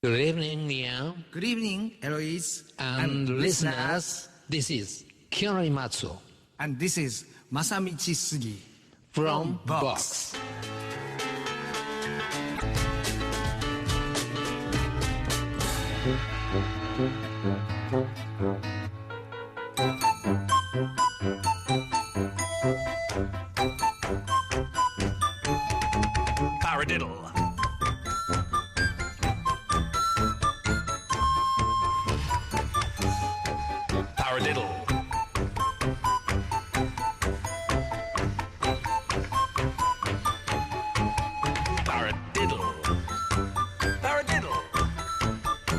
Good evening, Iain. Good evening, Eloise. And listeners, this is Kyori Matsuo. And this is Masamichi Sugi. From Box. Paradiddle. Paradiddle. Paradiddle. Paradiddle.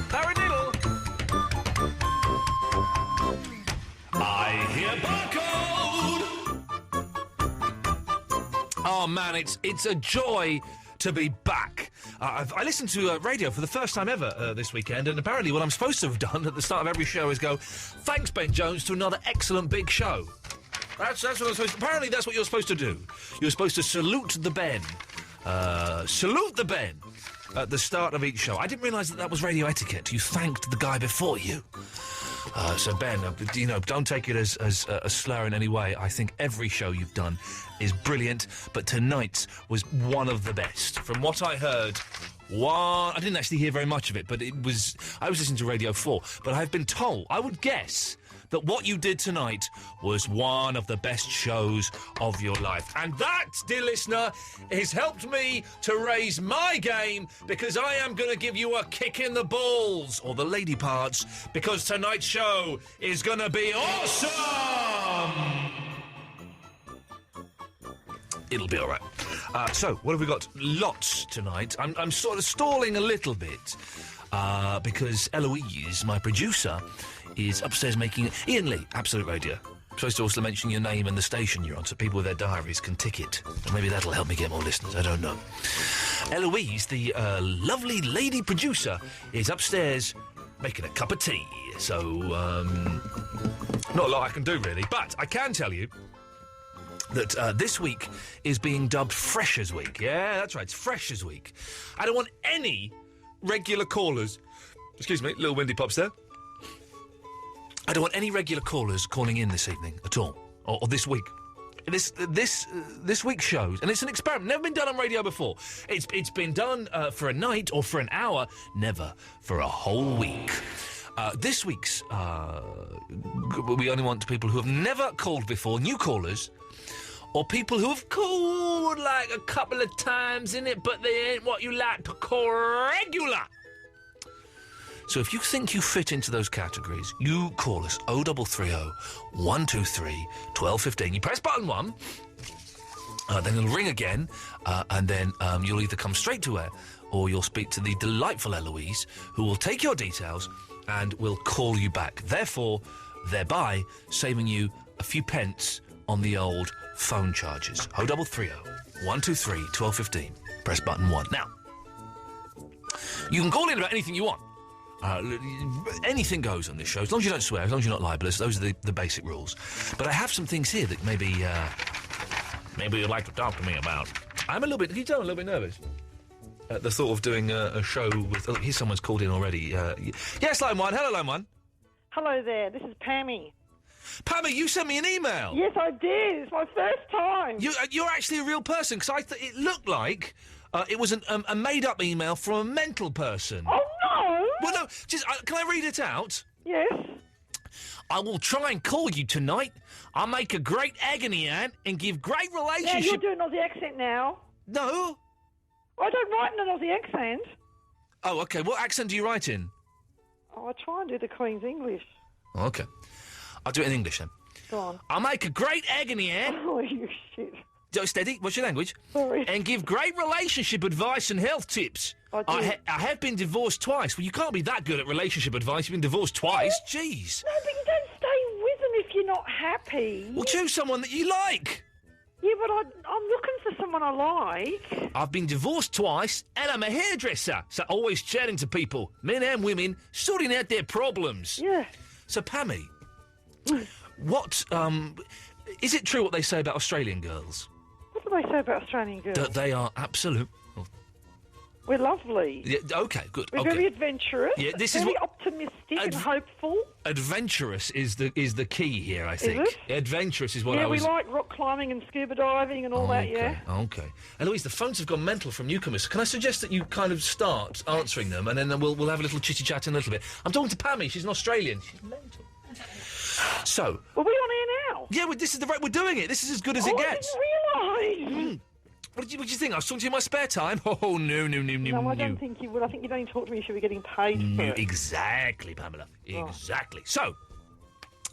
Paradiddle. I hear barcode. Oh man, it's a joy to be back. I listened to radio for the first time ever this weekend, and apparently what I'm supposed to have done at the start of every show is go, thanks, Ben Jones, to another excellent big show. That's what I'm supposed to... Apparently that's what you're supposed to do. You're supposed to salute the Ben. Salute the Ben at the start of each show. I didn't realise that was radio etiquette. You thanked the guy before you. So, Ben, don't take it as a slur in any way. I think every show you've done is brilliant, but tonight's was one of the best. From what I heard, I didn't actually hear very much of it, but I was listening to Radio 4, but I've been told, I would guess, that what you did tonight was one of the best shows of your life. And that, dear listener, has helped me to raise my game, because I am going to give you a kick in the balls, or the lady parts, because tonight's show is going to be awesome! It'll be all right. So, what have we got? Lots tonight. I'm sort of stalling a little bit, because Eloise, my producer, is upstairs making... Iain Lee, Absolute Radio. I'm supposed to also mention your name and the station you're on so people with their diaries can tick it. And maybe that'll help me get more listeners, I don't know. Eloise, the lovely lady producer, is upstairs making a cup of tea. So, not a lot I can do, really. But I can tell you that this week is being dubbed Freshers Week. Yeah, that's right, it's Freshers Week. I don't want any regular callers... Excuse me, little windy pops there. I don't want any regular callers calling in this evening at all, or this week. This week's shows, and it's an experiment, never been done on radio before. It's been done for a night or for an hour, never for a whole week. This week's, we only want people who have never called before, new callers, or people who have called like a couple of times in it, but they ain't what you like to call regular. So if you think you fit into those categories, you call us 0330 123 1215. You press button 1, then it'll ring again, and then you'll either come straight to air or you'll speak to the delightful Eloise, who will take your details and will call you back. Therefore, thereby saving you a few pence on the old phone charges. 0330 123 1215. Press button 1. Now, you can call in about anything you want. Anything goes on this show, as long as you don't swear, as long as you're not libelous. Those are the basic rules. But I have some things here that maybe you'd like to talk to me about. I'm a little bit... Can you tell I'm a little bit nervous at the thought of doing a show with... Oh, here's someone's called in already. Yes, line 1. Hello, line 1. Hello there, this is Pammy. Pammy, you sent me an email. Yes, I did. It's my first time. You're actually a real person, because it looked like it was a made-up email from a mental person. Oh, no! Well, no, just... can I read it out? Yes. I will try and call you tonight. I'll make a great agony aunt and give great relationship... Now, you're doing Aussie accent now. No. I don't write in an Aussie accent. Oh, OK. What accent do you write in? Oh, I try and do the Queen's English. Oh, OK. I'll do it in English, then. Go on. I'll make a great agony aunt... Oh, you shit. Steady. What's your language? Sorry. And give great relationship advice and health tips. I have been divorced twice. Well, you can't be that good at relationship advice. You've been divorced twice. Jeez. No, but you don't stay with them if you're not happy. Well, choose someone that you like. Yeah, but I'm looking for someone I like. I've been divorced twice, and I'm a hairdresser. So always chatting to people, men and women, sorting out their problems. Yeah. So, Pammy, what, is it true what they say about Australian girls? What do they say about Australian girls? That they are absolute... We're lovely. Yeah, okay, good. We're okay. very adventurous. Yeah, this is very what- optimistic and hopeful. Adventurous is the key here, I think. it? Adventurous is what Yeah, I was... we like rock climbing and scuba diving and all that, yeah. Okay. Eloise, the phones have gone mental from newcomers. Can I suggest that you kind of start answering them, and then we'll have a little chitty-chat in a little bit. I'm talking to Pammy. She's an Australian. She's mental. So... Are we on air now? Yeah, this is the right... We're doing it. This is as good as it gets. I didn't realise. What did you think? I was talking to you in my spare time? Oh, no. No, I don't think you would. I think you'd only talk to me if you were getting paid for it. Exactly, Pamela. Exactly. So,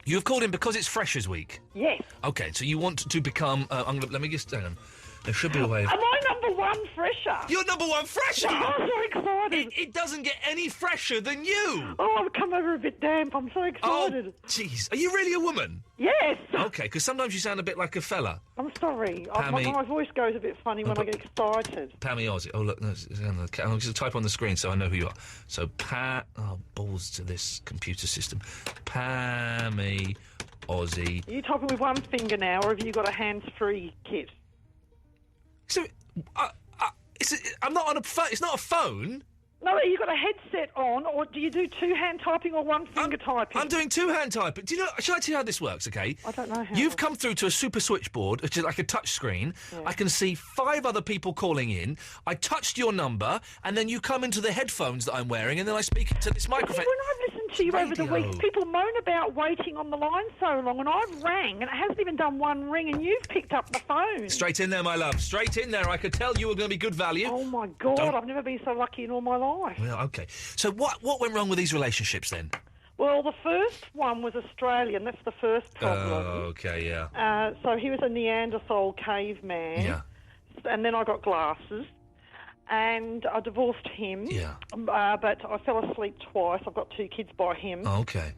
you've called in because it's Freshers Week. Yes. Okay, so you want to become... let me just... Hang on. There should be a way of... Am I number one fresher? You're number one fresher! Oh, I'm so excited. It doesn't get any fresher than you! Oh, I've come over a bit damp. I'm so excited. Oh, jeez. Are you really a woman? Yes. Okay, because sometimes you sound a bit like a fella. I'm sorry. Pammy- My voice goes a bit funny when I get excited. Pammy Ozzy. Oh, look, I'll just type on the screen so I know who you are. So, oh, balls to this computer system. Pammy Ozzy. Are you typing with one finger now, or have you got a hands-free kit? So, I'm not on a phone. It's not a phone. No, have you got a headset on, or do you do two-hand typing or one-finger typing? I'm doing two-hand typing. Do you know? Shall I tell you how this works? Okay. I don't know how. You've come through to a super switchboard, which is like a touch screen. Yeah. I can see 5 other people calling in. I touched your number, and then you come into the headphones that I'm wearing, and then I speak into this microphone. See, when I've listened to you over the Radio. weeks, people moan about waiting on the line so long, and I've rang, and it hasn't even done one ring, and you've picked up the phone. Straight in there, my love. Straight in there. I could tell you were going to be good value. Oh, my God, Don't- I've never been so lucky in all my life. Well, okay. So what went wrong with these relationships then? Well, the first one was Australian. That's the first problem. Okay, yeah. So he was a Neanderthal caveman. Yeah. And then I got glasses. And I divorced him. Yeah. But I fell asleep twice. I've got 2 kids by him. Okay.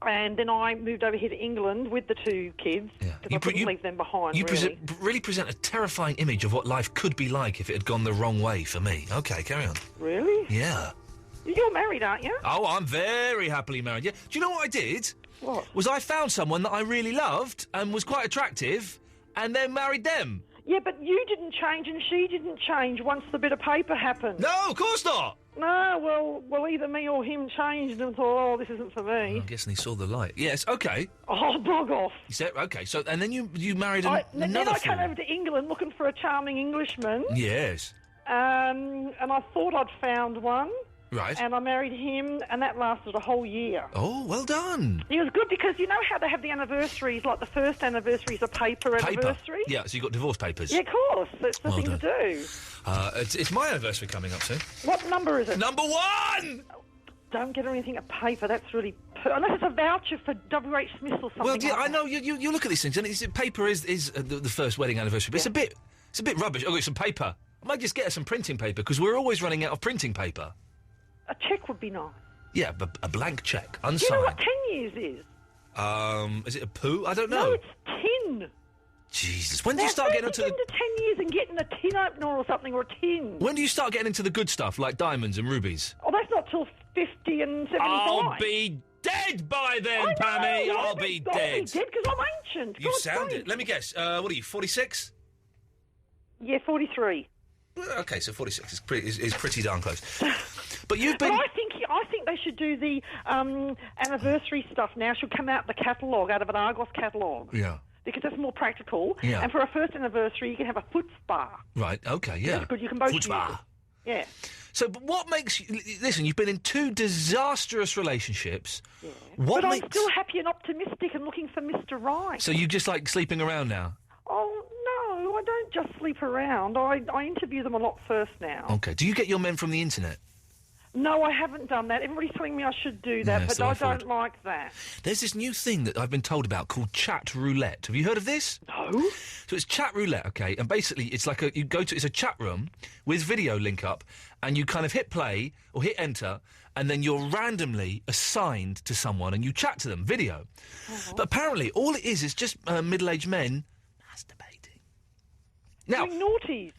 And then I moved over here to England with the 2 kids. Yeah. Because I couldn't leave them behind, You really. really present a terrifying image of what life could be like if it had gone the wrong way for me. Okay, carry on. Really? Yeah. You're married, aren't you? Oh, I'm very happily married. Yeah. Do you know what I did? What? Was I found someone that I really loved and was quite attractive, and then married them. Yeah, but you didn't change and she didn't change once the bit of paper happened. No, of course not. No, well, either me or him changed and thought, oh, this isn't for me. I'm guessing he saw the light. Yes. Okay. Oh, bog off. You said okay. So and then you married Then another I came fool. over to England looking for a charming Englishman. Yes. And I thought I'd found one. Right. And I married him, and that lasted a whole year. Oh, well done. It was good because you know how they have the anniversaries, like the first anniversary is a paper anniversary? Yeah, so you got divorce papers. Yeah, of course. That's the Well thing done. to do. It's my anniversary coming up soon. What number is it? Number 1! Don't get her anything at paper. That's really... unless it's a voucher for W.H. Smith or something. Well, yeah, like I that. know, you look at these things, and paper is the first wedding anniversary, but it's a bit rubbish. Oh, it's some paper. I might just get her some printing paper, because we're always running out of printing paper. A cheque would be nice. Yeah, but a blank cheque, Do you know unsigned. what 10 years is? Is it a poo? I don't know. No, it's tin. Jesus, when do you start getting into the... into 10 years and getting a tin opener or something, or a tin. When do you start getting into the good stuff, like diamonds and rubies? Oh, that's not till 50 and 75. I'll be dead by then, I know, Pammy. I'll I'll be I'll dead. be dead because I'm ancient. You God's sound sake. it. Let me guess. What are you, 46? Yeah, 43. Okay, so 46 is pretty darn close. But you've But been... I think they should do the anniversary stuff now. Should come out the catalogue, out of an Argos catalogue. Yeah. Because that's more practical. Yeah. And for a first anniversary, you can have a foot spa. Right, okay, yeah. That's good. You can both Foot use spa. it. Yeah. So, but what makes you... Listen, you've been in 2 disastrous relationships. Yeah. What But makes... I'm still happy and optimistic and looking for Mr. Right. So you just like sleeping around now? Oh, no, I don't just sleep around. I interview them a lot first now. Okay. Do you get your men from the internet? No, I haven't done that. Everybody's telling me I should do that, Yeah, but so I I thought. don't like that. There's this new thing that I've been told about called chat roulette. Have you heard of this? No. So it's chat roulette, okay? And basically it's like it's a chat room with video link up, and you kind of hit play or hit enter, and then you're randomly assigned to someone and you chat to them, video. But apparently all it is just middle-aged men masturbating. Now,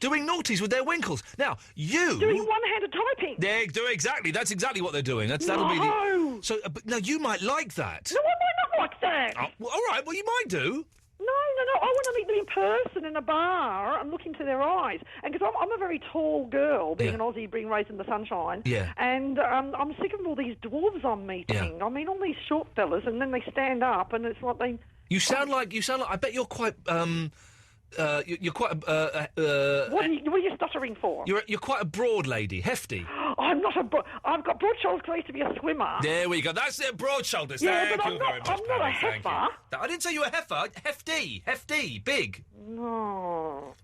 Doing naughties with their winkles. Now, you... Doing one-handed typing. They do exactly. That's exactly what they're doing. That'll be the... So, but now you might like that. No, I might not like that. Oh, well, all right, well, you might do. No, no. I want to meet them in person in a bar and look into their eyes. And because I'm a very tall girl, being an Aussie, being raised in the sunshine. Yeah. And I'm sick of all these dwarves I'm meeting. Yeah. I mean, all these short fellas, and then they stand up, and it's like they. You sound like. I bet you're quite. You're quite. What are you stuttering for? You're quite a broad lady, hefty. I'm not I've got broad shoulders because I used to be a swimmer. There we go. That's it. Broad shoulders. Yeah, Thank but you very much. I'm not a Pally, thank you. heifer. I didn't say you were a heifer. Hefty, big. No.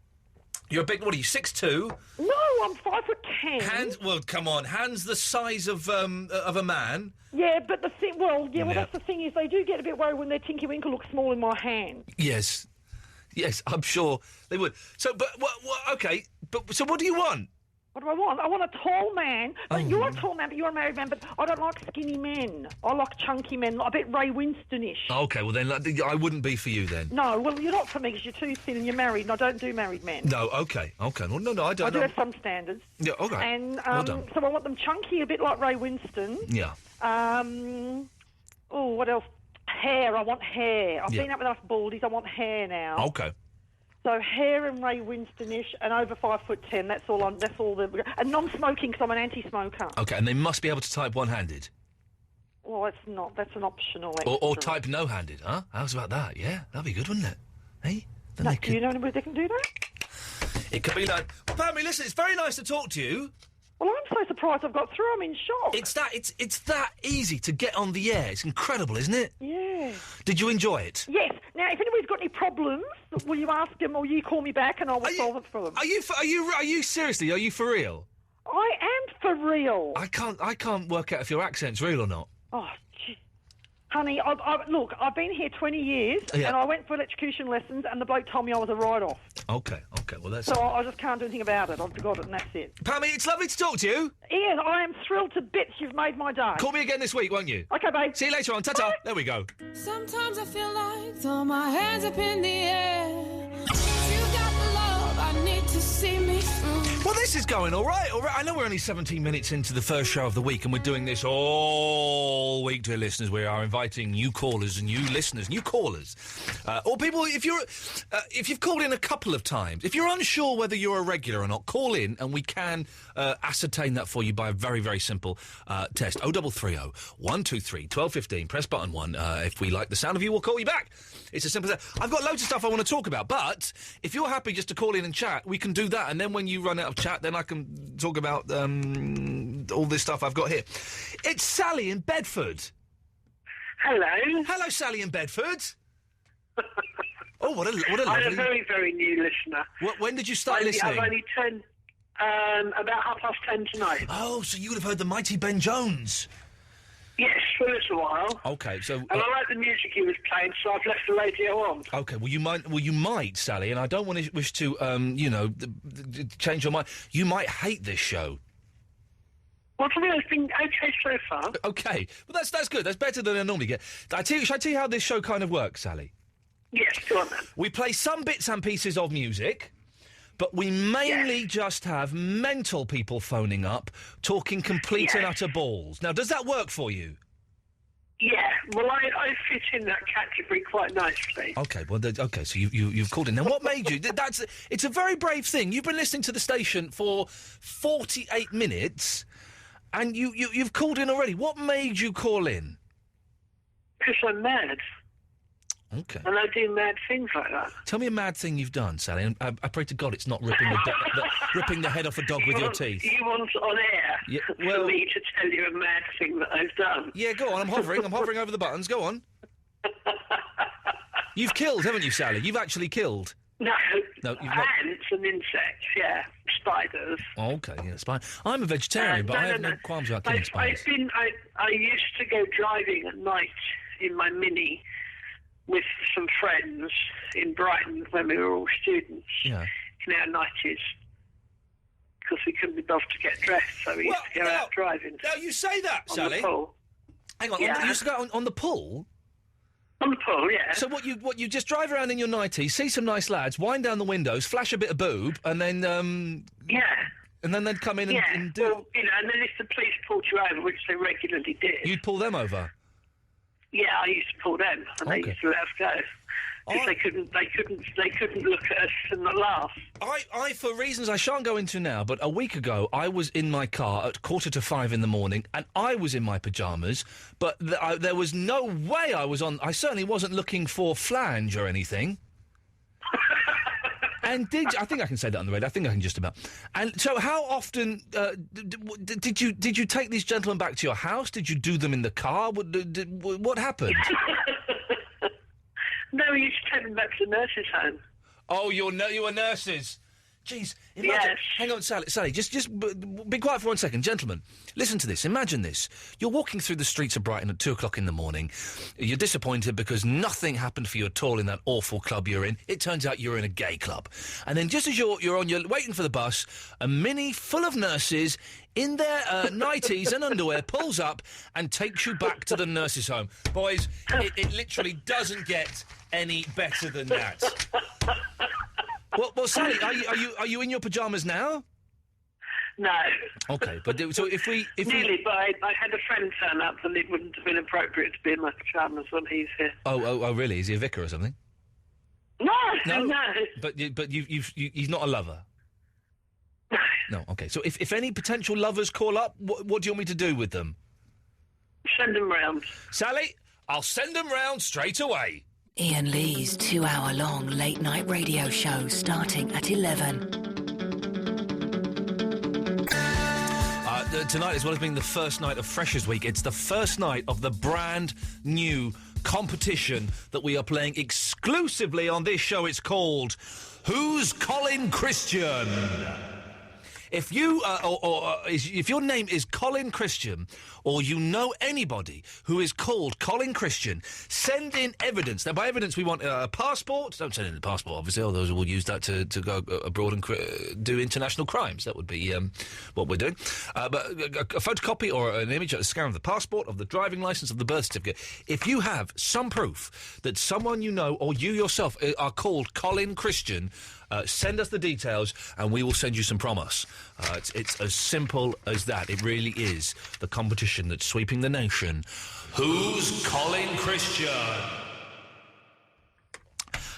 You're a big. What are you? 6'2"? No, I'm 5'10". Hands. Well, come on. Hands the size of a man. Yeah, but the thing. Well, that's the thing is they do get a bit worried when their Tinky Winkle looks small in my hand. Yes, I'm sure they would. So, but okay. But so, what do you want? What do I want? I want a tall man. But you're a tall man, but you're a married man. But I don't like skinny men. I like chunky men, a bit Ray Winston-ish. Okay, well then I wouldn't be for you then. No, well you're not for me because you're too thin and you're married, and I don't do married men. No, okay. No, I don't. I do have some standards. Yeah, okay. And well done. so I want them chunky, a bit like Ray Winston. Yeah. What else? Hair. I want hair. I've been up with enough baldies. I want hair now. Okay. So hair and Ray Winston-ish and over 5'10". That's all. And non-smoking because I'm an anti-smoker. Okay, and they must be able to type one-handed. Well, it's not. That's an optional. Or type no-handed, huh? How's about that? Yeah, that'd be good, wouldn't it? Hey. No, do you know anybody that can do that? It could be like, well, Pammy, listen, it's very nice to talk to you. Well, I'm so surprised I've got through. I'm in shock. It's that easy to get on the air. It's incredible, isn't it? Yeah. Did you enjoy it? Yes. Now, if anybody's got any problems, will you ask them or you call me back and I will solve it for them? Are you seriously? Are you for real? I am for real. I can't work out if your accent's real or not. Oh, gee. Honey, look, I've been here 20 years and I went for electrocution lessons and the bloke told me I was a write-off. Okay, well that's... So I just can't do anything about it. I've got it and that's it. Pammy, it's lovely to talk to you. Iain, I am thrilled to bits. You've made my day. Call me again this week, won't you? Okay, babe. See you later on. Ta-ta. Bye. There we go. Sometimes I feel like throw my hands up in the air. You got the love I need to see me through. Well, this is going all right. I know we're only 17 minutes into the first show of the week, and we're doing this all week, dear listeners. We are inviting new callers and new listeners, new callers, or people. If you've called in a couple of times, if you're unsure whether you're a regular or not, call in, and we can ascertain that for you by a very, very simple test. 0330 123 1215. Press button 1. If we like the sound of you, we'll call you back. It's as simple as that. I've got loads of stuff I want to talk about, but if you're happy just to call in and chat, we can do that. And then when you run out of chat, then I can talk about all this stuff I've got here. It's Sally in Bedford. Hello. Hello, Sally in Bedford. Oh, what a lovely... I'm a very, very new listener. When did you start listening? I've only turned about 10:30 tonight. Oh, so you would have heard the mighty Ben Jones. Yes, for a little while. Okay, so... And I like the music he was playing, so I've left the radio on. Okay, well, you might, Sally, and I don't wish to, change your mind. You might hate this show. Well, for me, it's been okay so far. Okay, well, that's good. That's better than I normally get. Shall I tell you how this show kind of works, Sally? Yes, go on then. We play some bits and pieces of music, but we mainly just have mental people phoning up, talking complete and utter balls. Now, does that work for you? Yeah, well, I fit in that category quite nicely. Okay, well, so you've called in. Now, what made you... It's a very brave thing. You've been listening to the station for 48 minutes, and you've called in already. What made you call in? Because I'm mad. Okay. And I do mad things like that. Tell me a mad thing you've done, Sally, and I pray to God it's not ripping the head off a dog with your teeth. You want on air for me to tell you a mad thing that I've done? Yeah, go on, I'm hovering over the buttons, go on. You've killed, haven't you, Sally? You've actually killed. No, you've not... ants and insects, yeah. Spiders. Oh, okay, yeah, spider. I'm a vegetarian, but I have no qualms about killing spiders. I used to go driving at night in my Mini with some friends in Brighton when we were all students in our 90s. Because we couldn't be bothered to get dressed, so we used to go out driving. Now, you say that, Sally. On the pool. Hang on, you used to go on the pool? On the pool, yeah. So what you just drive around in your 90s, see some nice lads, wind down the windows, flash a bit of boob, and then... And then they'd come in and do... Well, and then if the police pulled you over, which they regularly did... You'd pull them over? Yeah, I used to pull them, and they used to let us go. Because they couldn't look at us and not laugh. I, for reasons I shan't go into now, but a week ago I was in my car at 4:45 in the morning, and I was in my pyjamas, but there was no way I certainly wasn't looking for flange or anything. And I think I can say that on the radio. I think I can just about. And so, how often did you take these gentlemen back to your house? Did you do them in the car? What happened? No, we used to take them back to the nurse's home. Oh, you were nurses. Jeez, imagine. Yes. Hang on, Sally, just be quiet for 1 second. Gentlemen, listen to this. Imagine this. You're walking through the streets of Brighton at 2 o'clock in the morning. You're disappointed because nothing happened for you at all in that awful club you're in. It turns out you're in a gay club. And then just as you're waiting for the bus, a Mini full of nurses in their nighties and underwear pulls up and takes you back to the nurse's home. Boys, it literally doesn't get any better than that. Well, Sally, are you in your pyjamas now? No. Okay, but so if we nearly, but I had a friend turn up, and it wouldn't have been appropriate to be in my pyjamas when he's here. Oh, really? Is he a vicar or something? No. But he's not a lover. No. Okay. So if any potential lovers call up, what do you want me to do with them? Send them round. Sally, I'll send them round straight away. Iain Lee's 2-hour-long late-night radio show starting at 11. Tonight, as well as being the first night of Freshers' Week, it's the first night of the brand new competition that we are playing exclusively on this show. It's called Who's Colin Christian? If you if your name is Colin Christian, or you know anybody who is called Colin Christian, send in evidence. Now, by evidence, we want a passport. Don't send in a passport, obviously, although we'll use that to go abroad and do international crimes. That would be what we're doing. But a photocopy or an image, a scan of the passport, of the driving licence, of the birth certificate. If you have some proof that someone you know or you yourself are called Colin Christian, send us the details and we will send you some promos. It's as simple as that. It really is the competition that's sweeping the nation. Who's Colin Christian?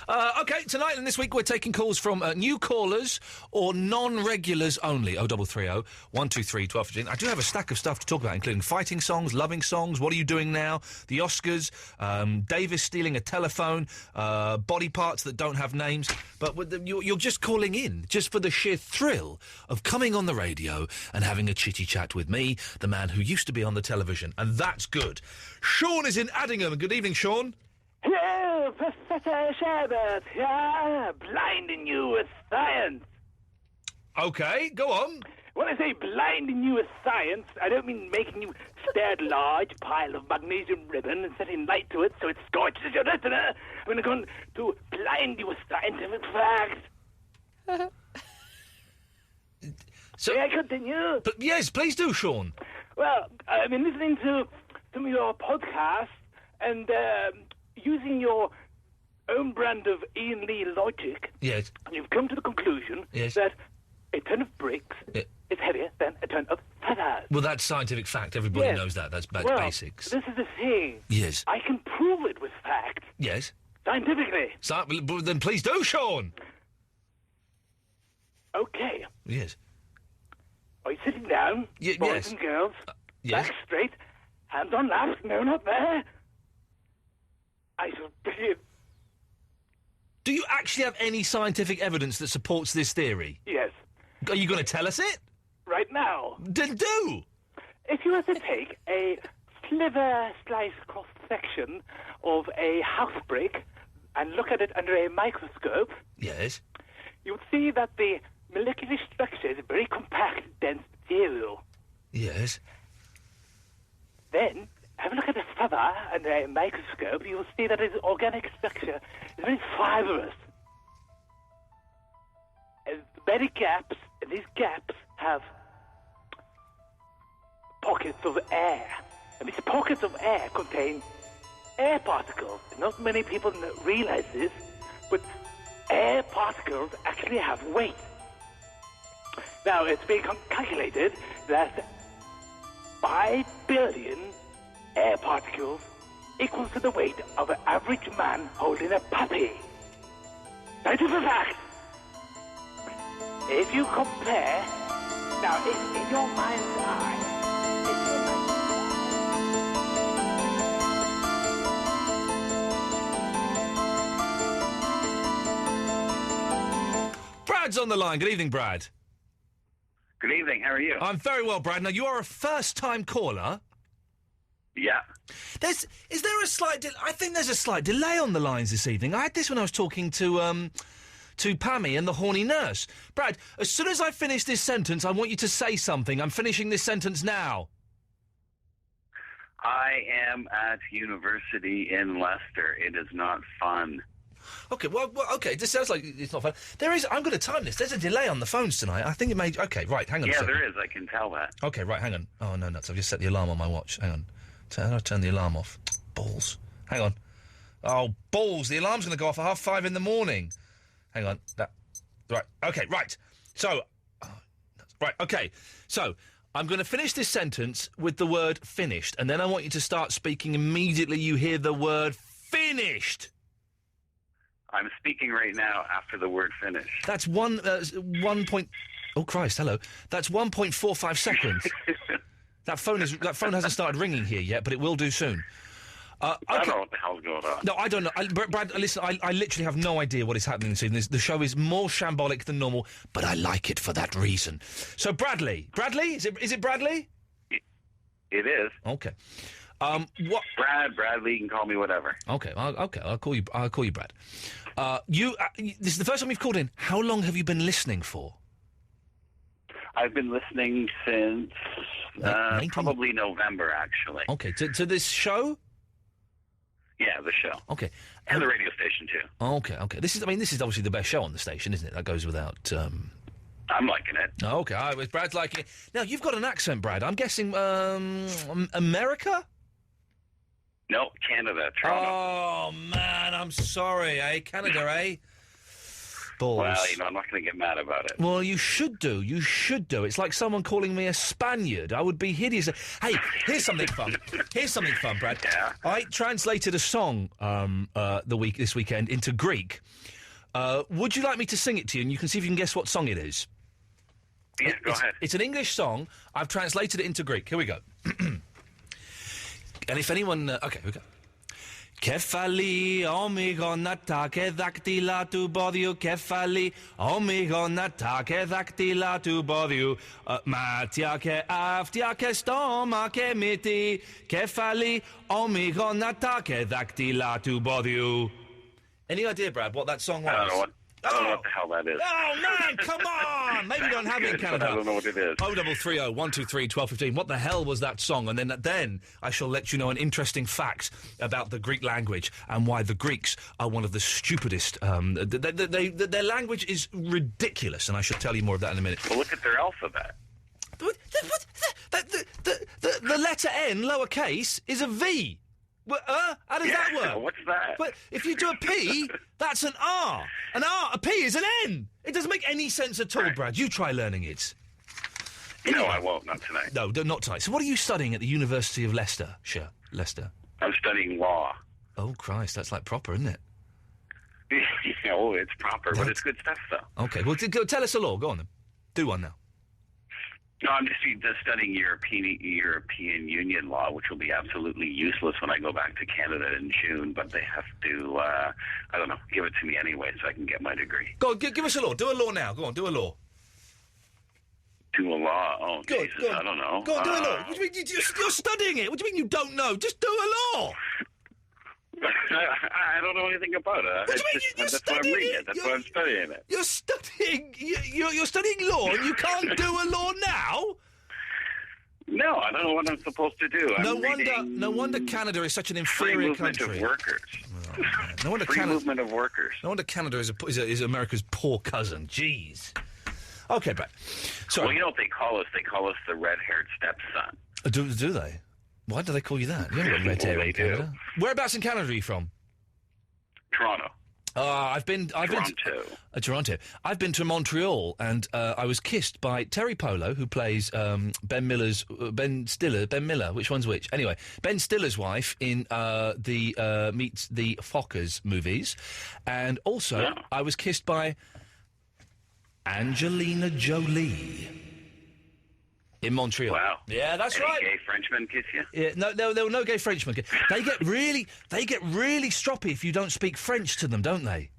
OK, tonight and this week we're taking calls from new callers or non-regulars only. 0330 123 1215. I do have a stack of stuff to talk about, including fighting songs, loving songs, what are you doing now, the Oscars, Davis stealing a telephone, body parts that don't have names. But you're just calling in just for the sheer thrill of coming on the radio and having a chitty chat with me, the man who used to be on the television, and that's good. Sean is in Addingham. Good evening, Sean. Hello, Professor Sherbert. Yeah, blinding you with science. OK, go on. When I say blinding you with science, I don't mean making you stare at a large pile of magnesium ribbon and setting light to it so it scorches your retina. I'm going to blind you with scientific facts. So, may I continue? But yes, please do, Sean. Well, I've been listening to some of your podcasts and using your own brand of Iain Lee logic. Yes. And you've come to the conclusion yes. that a ton of bricks is heavier than a ton of feathers. Well, that's scientific fact. Everybody yes. knows that. That's well, basics. This is the thing. Yes. I can prove it with fact. Yes. Scientifically. Then please do, Sean. Okay. Yes. Are you sitting down, boys yes. and girls? Yes. Back straight, hands on laps, no, not there. I shall begin. Do you actually have any scientific evidence that supports this theory? Yes. Are you going to tell us it? Right now. Then do! If you were to take a sliver-slice cross-section of a house brick and look at it under a microscope... Yes. You would see that the molecular structure is a very compact, dense material. Yes. Then, have a look at a feather under a microscope, you will see that its organic structure is very fibrous. And many gaps, and these gaps have pockets of air. And these pockets of air contain air particles. Not many people realize this, but air particles actually have weight. Now, it's been calculated that 5 billion air particles equals to the weight of an average man holding a puppy. That is a fact. If you compare, now in your mind's eye, Brad's on the line. Good evening, Brad. Good evening. How are you? I'm very well, Brad. Now, you are a first-time caller. Yeah. Is there a slight... I think there's a slight delay on the lines this evening. I had this when I was talking to Pammy and the horny nurse. Brad, as soon as I finish this sentence, I want you to say something. I'm finishing this sentence now. I am at university in Leicester. It is not fun. Okay, well, okay, this sounds like it's not fun. I'm going to time this. There's a delay on the phones tonight. I think it may... Okay, right, hang on a second. Yeah, there is. I can tell that. Okay, right, hang on. Oh, no, nuts. I've just set the alarm on my watch. Hang on. How do I turn the alarm off? Balls. Hang on. Oh, balls. The alarm's going to go off at 5:30 in the morning. Hang on. Right. Okay, right. So... right, okay. So, I'm going to finish this sentence with the word finished, and then I want you to start speaking immediately you hear the word finished. I'm speaking right now after the word finish. That's 1 point... Oh, Christ, hello. That's 1.45 seconds. That phone hasn't started ringing here yet, but it will do soon. Okay. I don't know what the hell's going on. No, I don't know. Brad, listen, I literally have no idea what is happening this evening. The show is more shambolic than normal, but I like it for that reason. So, Bradley? Is it Bradley? It is. Okay. What? Bradley, you can call me whatever. Okay, I'll call you Brad. This is the first time you've called in. How long have you been listening for? I've been listening since probably November, actually. Okay, to this show? Yeah, the show. Okay. And the radio station, too. Okay. This is obviously the best show on the station, isn't it? That goes without... I'm liking it. Okay, Brad's liking it. Now, you've got an accent, Brad. I'm guessing, America? No, Canada, Toronto. Oh, man, I'm sorry, Canada, Balls. Well, I'm not going to get mad about it. Well, you should do. It's like someone calling me a Spaniard. I would be hideous. Hey, here's something fun. Brad. Yeah. I translated a song this weekend into Greek. Would you like me to sing it to you, and you can see if you can guess what song it is? Yeah, go ahead. It's an English song. I've translated it into Greek. Here we go. And if anyone... okay, here we go. Kefali omigona take daktila tu bodiu kefali omigona take daktila tu bodiu matia ke aftia ke stoma ke miti kefali omigona take daktila tu bodiu. Any idea, Brad, what that song was? I don't know what the hell that is. Oh, man, come on! Maybe you don't have it in Canada. I don't know what it is. 0330 123 1215. What the hell was that song? And then I shall let you know an interesting fact about the Greek language and why the Greeks are one of the stupidest. Their language is ridiculous, and I shall tell you more of that in a minute. Well, look at their alphabet. The letter N, lowercase, is a V. How does that work? What's that? But if you do a P, that's an R. A P is an N. It doesn't make any sense at all, Brad. You try learning it. No, I won't. Not tonight. No, not tonight. So what are you studying at the University of Leicester? Leicester. I'm studying law. Oh, Christ, that's like proper, isn't it? Oh, it's proper, but it's good stuff, though. Okay, well, tell us a law. Go on, then. Do one now. No, I'm just studying European Union law, which will be absolutely useless when I go back to Canada in June. But they have to, I don't know, give it to me anyway so I can get my degree. Go on, give us a law. Do a law now. Go on, do a law. Do a law? Oh, go Jesus, on. I don't know. Go on, do a law. What do you mean you're studying it? What do you mean you don't know? Just do a law. I don't know anything about it. What do you mean you're studying it? That's why I'm studying it. You're studying law and you can't do a law now? No, I don't know what I'm supposed to do. No wonder Canada is such an inferior country. Free movement of workers. Oh, no wonder movement of workers. No wonder Canada is America's poor cousin. Jeez. Okay, Brad. Sorry. Well, you know what they call us? They call us the red-haired stepson. Do they? Why do they call you that? You haven't got red hair in Canada. Whereabouts in Canada are you from? Toronto. I've been Toronto. Toronto. I've been to Montreal, and I was kissed by Terry Polo, who plays Ben Miller. Which one's which? Anyway, Ben Stiller's wife in the Meet the Fockers movies, and also I was kissed by Angelina Jolie in Montreal. Wow. Yeah, that's Any right. gay Frenchmen kiss you? Yeah, no, there were no gay Frenchmen. They get really stroppy if you don't speak French to them, don't they?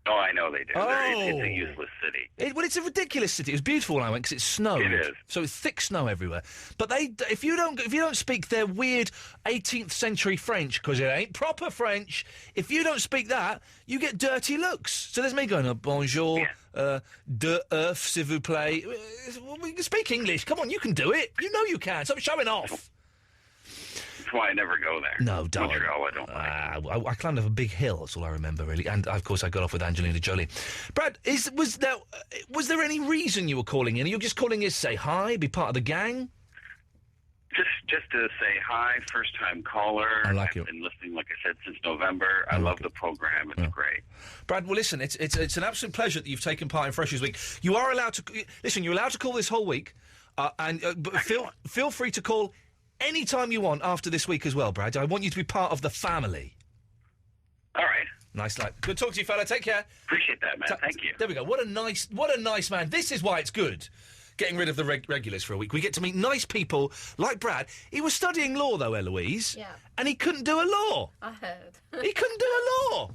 Oh, I know they do. Oh. It's a useless city. Well, it's a ridiculous city. It was beautiful when I went because it snowed. It is. So it's thick snow everywhere. But if you don't speak their weird 18th century French, because it ain't proper French, if you don't speak that, you get dirty looks. So there's me going, bonjour, de oeuf, s'il vous plaît. We can speak English. Come on, you can do it. You know you can. Stop showing off. That's why I never go there. No, don't. Montreal, I don't like. I climbed up a big hill. That's all I remember, really. And of course, I got off with Angelina Jolie. Brad, was there any reason you were calling in? Are you just calling in to say hi, be part of the gang? Just to say hi, first-time caller. I like it. I've been listening, like I said, since November. I love the program. It's great. Brad, well, listen, it's an absolute pleasure that you've taken part in Freshers Week. You are allowed to listen. You're allowed to call this whole week, but feel free to call any time you want after this week as well, Brad. I want you to be part of the family. All right. Nice night. Good talk to you, fella. Take care. Appreciate that, man. Thank you. There we go. What a nice man. This is why it's good. Getting rid of the regulars for a week. We get to meet nice people like Brad. He was studying law, though, Eloise. Yeah. And he couldn't do a law. I heard. He couldn't do a law.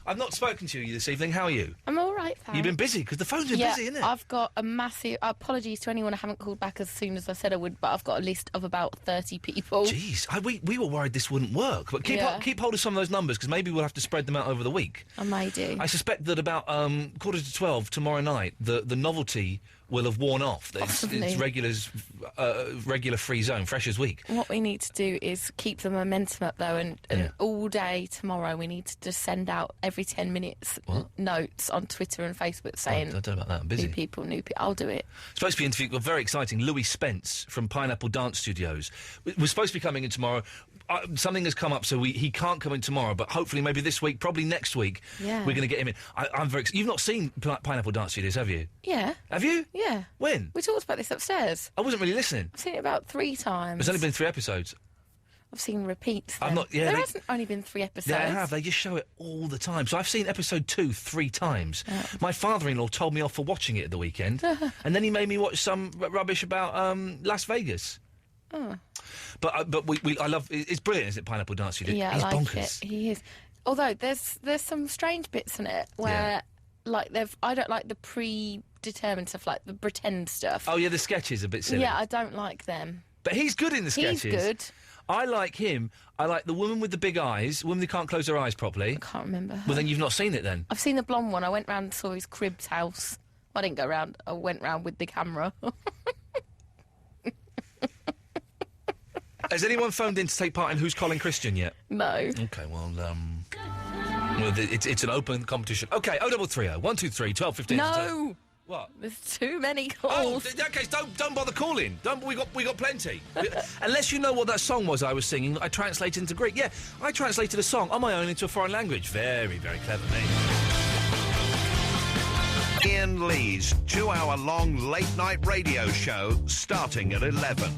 I've not spoken to you this evening. How are you? I'm all right, thanks. You've been busy, because the phone's been busy, isn't it? I've got a massive... Apologies to anyone I haven't called back as soon as I said I would, but I've got a list of about 30 people. Jeez, we were worried this wouldn't work. But keep hold of some of those numbers, because maybe we'll have to spread them out over the week. I may do. I suspect that about 11:45 tomorrow night, the novelty will have worn off. It's regular free zone, Freshers Week. What we need to do is keep the momentum up, though, and all day tomorrow we need to just send out every 10 minutes notes on Twitter and Facebook saying... I don't know about that, I'm busy. New people. I'll do it. Supposed to be interviewing, very exciting, Louis Spence from Pineapple Dance Studios. We're supposed to be coming in tomorrow. Something has come up, so he can't come in tomorrow, but hopefully maybe this week, probably next week, we're going to get him in. I'm very excited. You've not seen Pineapple Dance Studios, have you? Yeah. Have you? Yeah. When? We talked about this upstairs. I wasn't really listening. I've seen it about 3 times. There's only been 3 episodes. I've seen repeats. I've not. Yeah, there hasn't only been 3 episodes. They have. They just show it all the time. So I've seen episode 2 3 times. Oh. My father-in-law told me off for watching it at the weekend, and then he made me watch some rubbish about Las Vegas. Oh. But I love. It's brilliant, isn't it? Pineapple Dance Studio. Yeah, He's I like bonkers. it. He is. Although there's some strange bits in it where like I don't like the predetermined stuff, like the pretend stuff. Oh yeah, the sketches are a bit silly. Yeah, I don't like them. But he's good in the sketches. He's good. I like him. I like the woman with the big eyes, the woman who can't close her eyes properly. I can't remember her. Well, then you've not seen it then. I've seen the blonde one. I went round and saw his crib's house. I didn't go round. I went round with the camera. Has anyone phoned in to take part in Who's Colin Christian yet? No. Okay, well, it's an open competition. Okay, 0330 123 12 15. No. What? There's too many calls. Oh, in that case, don't bother calling. We got plenty. Unless you know what that song was I was singing, I translated into Greek. Yeah, I translated a song on my own into a foreign language. Very, very clever, me. Iain Lee's 2-hour-long late-night radio show starting at 11.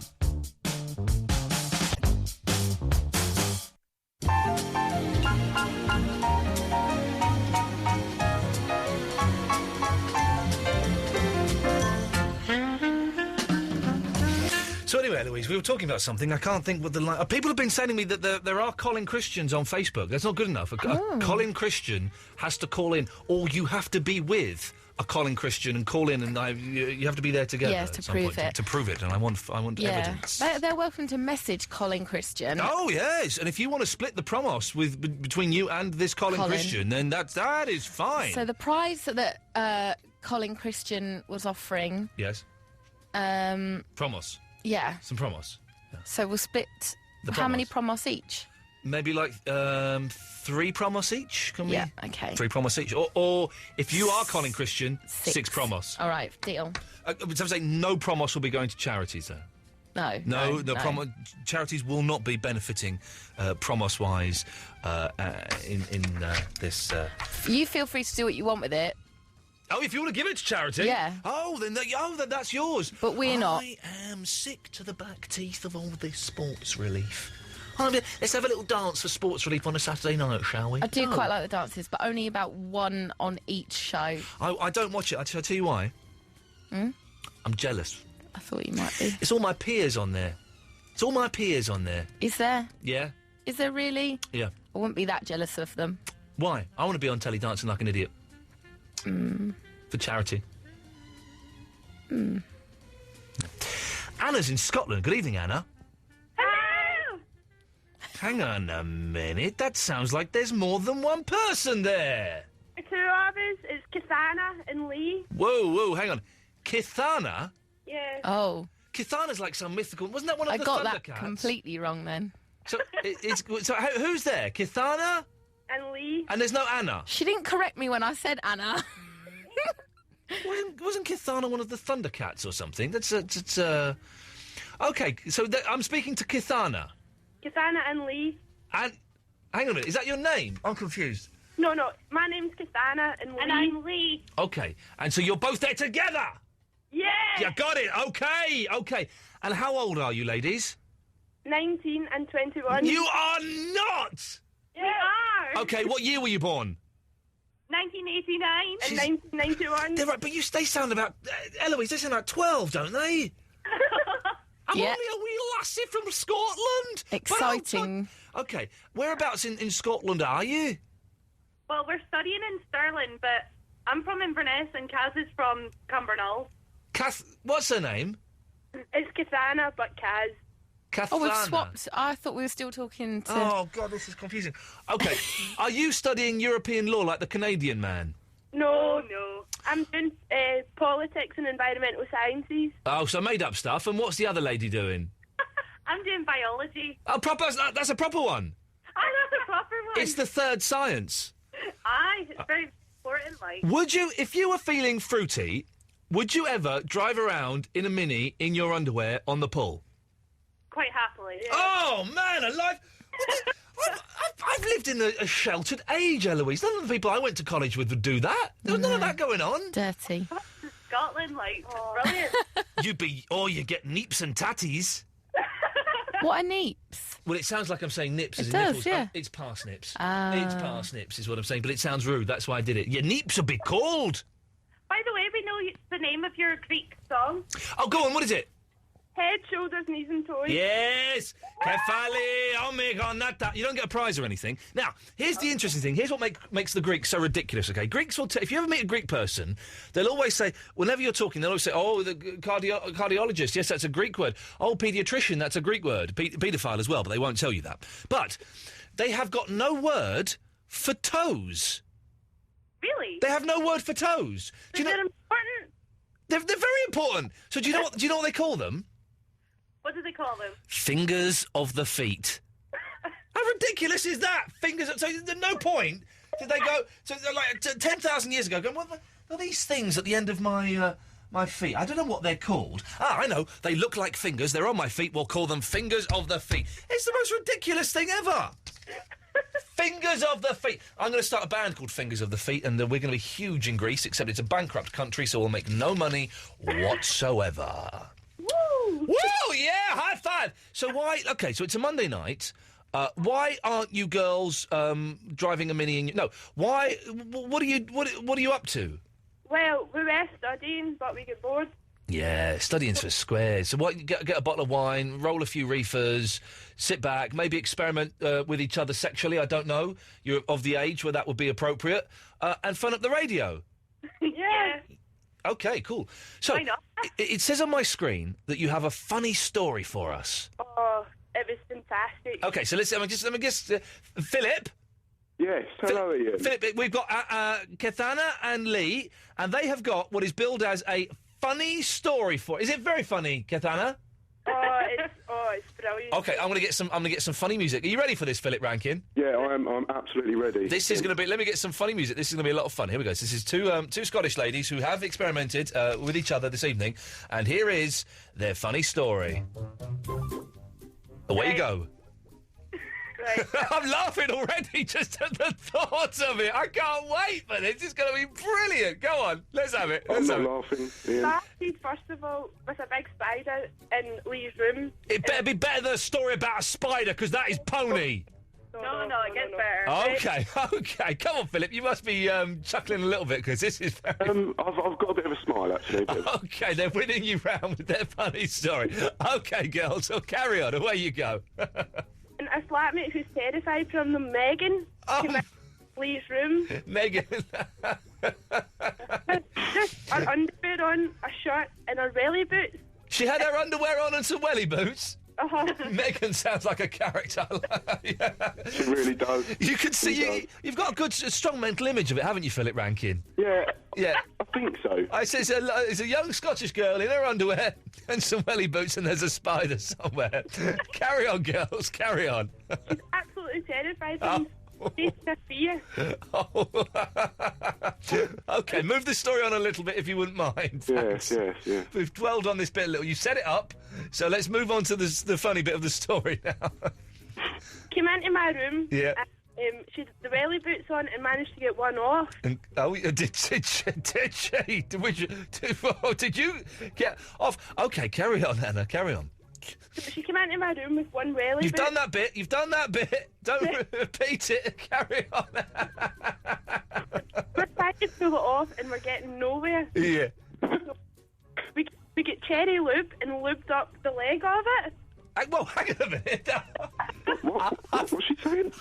So anyway, Louise, we were talking about something. I can't think what the line... People have been sending me that there are Colin Christians on Facebook. That's not good enough. A Colin Christian has to call in, or you have to be with a Colin Christian and call in, and you have to be there together. Yes, to prove it. To prove it, and I want evidence. They're welcome to message Colin Christian. Oh, yes, and if you want to split the promos between you and this Colin Christian, then that is fine. So the prize that Colin Christian was offering... Yes. Promos. Yeah. Some promos. Yeah. So we'll split... How many promos each? Maybe like 3 promos each, can we? Yeah, okay. 3 promos each. Or if you are Colin Christian, 6 promos. All right, deal. I would say no promos will be going to charities, though. No. Charities will not be benefiting Promos-wise in this... You feel free to do what you want with it. Oh, if you want to give it to charity? Yeah. Then that's yours. But we're not. I am sick to the back teeth of all this sports relief. Let's have a little dance for sports relief on a Saturday night, shall we? I do quite like the dances, but only about one on each show. I don't watch it. I'll tell you why. I'm jealous. I thought you might be. It's all my peers on there. Is there? Yeah. Is there really? Yeah. I wouldn't be that jealous of them. Why? I want to be on telly dancing like an idiot. For charity. Anna's in Scotland. Good evening, Anna. Hello! Hang on a minute. That sounds like there's more than one person there. Two of us. It's Kathana and Lee. Whoa, hang on. Kithana? Yeah. Oh. Kithana's like some mythical... Wasn't that one of the I got Thundercats? that completely wrong then. So, who's there? Kithana? And Lee. And there's no Anna? She didn't correct me when I said Anna. Wasn't Kithana one of the Thundercats or something? That's Okay, so I'm speaking to Kithana. Kathana and Lee. And... Hang on a minute, is that your name? I'm confused. No, my name's Kathana and Lee. And I'm Lee. Okay, and so you're both there together? Yeah! You got it, okay. And how old are you, ladies? 19 and 21. You are not! Yeah. We are! Okay, what year were you born? 1989 and 1991. They're right, but they sound about... Eloise, they sound about 12, don't they? I'm only a wee lassie from Scotland. Exciting. Okay, whereabouts in Scotland are you? Well, we're studying in Stirling, but I'm from Inverness and Kaz is from Cumbernauld. What's her name? It's Kathana, but Kaz. Kathana. Oh, we've swapped. I thought we were still talking to... Oh, God, this is confusing. Okay, are you studying European law like the Canadian man? No. I'm doing politics and environmental sciences. Oh, so made-up stuff. And what's the other lady doing? I'm doing biology. Oh, proper. That's a proper one. That's a proper one. It's the third science. Aye, it's very important, like. Would you, if you were feeling fruity, would you ever drive around in a Mini in your underwear on the pool? Quite happily, yeah. Oh, man, alive. I've lived in a sheltered age, Eloise. None of the people I went to college with would do that. There was none of that going on. Dirty. Scotland, like, brilliant. You get neeps and tatties. What are neeps? Well, it sounds like I'm saying nips as in does, nipples. yeah. It's parsnips. Ah. It's parsnips is what I'm saying, but it sounds rude. That's why I did it. Your neeps would be called. By the way, we know the name of your Greek song. Oh, go on, what is it? Head, shoulders, knees and toes. Yes! Kefali, omegonata. You don't get a prize or anything. Now, here's the interesting thing. Here's what makes the Greeks so ridiculous, OK? Greeks will... if you ever meet a Greek person, they'll always say... Whenever you're talking, they'll always say, oh, the cardiologist, yes, that's a Greek word. Oh, paediatrician, that's a Greek word. Paedophile as well, but they won't tell you that. But they have got no word for toes. Really? They have no word for toes. Is that important? They're very important. So do you know what they call them? What do they call them? Fingers of the feet. How ridiculous is that? Fingers. So at no point did they go. So like 10,000 years ago, going, what are these things at the end of my feet? I don't know what they're called. I know. They look like fingers. They're on my feet. We'll call them fingers of the feet. It's the most ridiculous thing ever. Fingers of the Feet. I'm going to start a band called Fingers of the Feet, and we're going to be huge in Greece, except it's a bankrupt country, so we'll make no money whatsoever. Woo! Woo! Yeah, high five. So why? Okay, so it's a Monday night. Why aren't you girls driving a Mini? Why? What are you up to? Well, we were studying, but we get bored. Yeah, studying's for squares. So what? Get a bottle of wine, roll a few reefers, sit back, maybe experiment with each other sexually. I don't know. You're of the age where that would be appropriate, and fun up the radio. Yeah. Okay, cool. So it says on my screen that you have a funny story for us. Oh, it was fantastic. Okay, so let me just Philip. Yes, hello, Ian. Philip, we've got Kathana and Lee, and they have got what is billed as a funny story for... Is it very funny, Kathana? It's brilliant. Okay, I'm gonna get some funny music. Are you ready for this, Philip Rankin? Yeah, I'm absolutely ready. This is gonna be. Let me get some funny music. This is gonna be a lot of fun. Here we go. This is two Scottish ladies who have experimented with each other this evening, and here is their funny story. Away you go. Right. I'm laughing already just at the thought of it. I can't wait for this. It's going to be brilliant. Go on. Let's have it. I'm not laughing. Ian. Started, first of all, with a big spider in Lee's room. It better be better than a story about a spider, because that is pony. No, it gets better. Okay, okay. Come on, Philip. You must be chuckling a little bit, because this is very... I've got a bit of a smile, actually. Okay, they're winning you round with their funny story. Okay, girls, so carry on. Away you go. And a flatmate who's terrified from them, Megan, came in Lee's room. Megan. Just her underwear on, a shirt, and her welly boots. She had her underwear on and some welly boots? Megan sounds like a character. Yeah. She really does. You can see you've got a good, strong mental image of it, haven't you, Philip Rankin? Yeah. Yeah. I think so. I say it's a young Scottish girl in her underwear and some welly boots, and there's a spider somewhere. Carry on, girls. Carry on. She's absolutely terrified from face to fear. Okay, move the story on a little bit if you wouldn't mind. Thanks. Yes. We've dwelled on this bit a little. You set it up, so let's move on to the funny bit of the story now. Came into my room. Yeah. She had the welly boots on and managed to get one off. And, did she? Did you get off? Okay, carry on, Anna. Carry on. She came into my room with one welly You've boot. done that bit. You've done that bit. Don't repeat it. Carry on. We're trying to pull it off and we're getting nowhere. Yeah. We get cherry lube and lubed up the leg of it. Well, hang on a minute. What's she saying?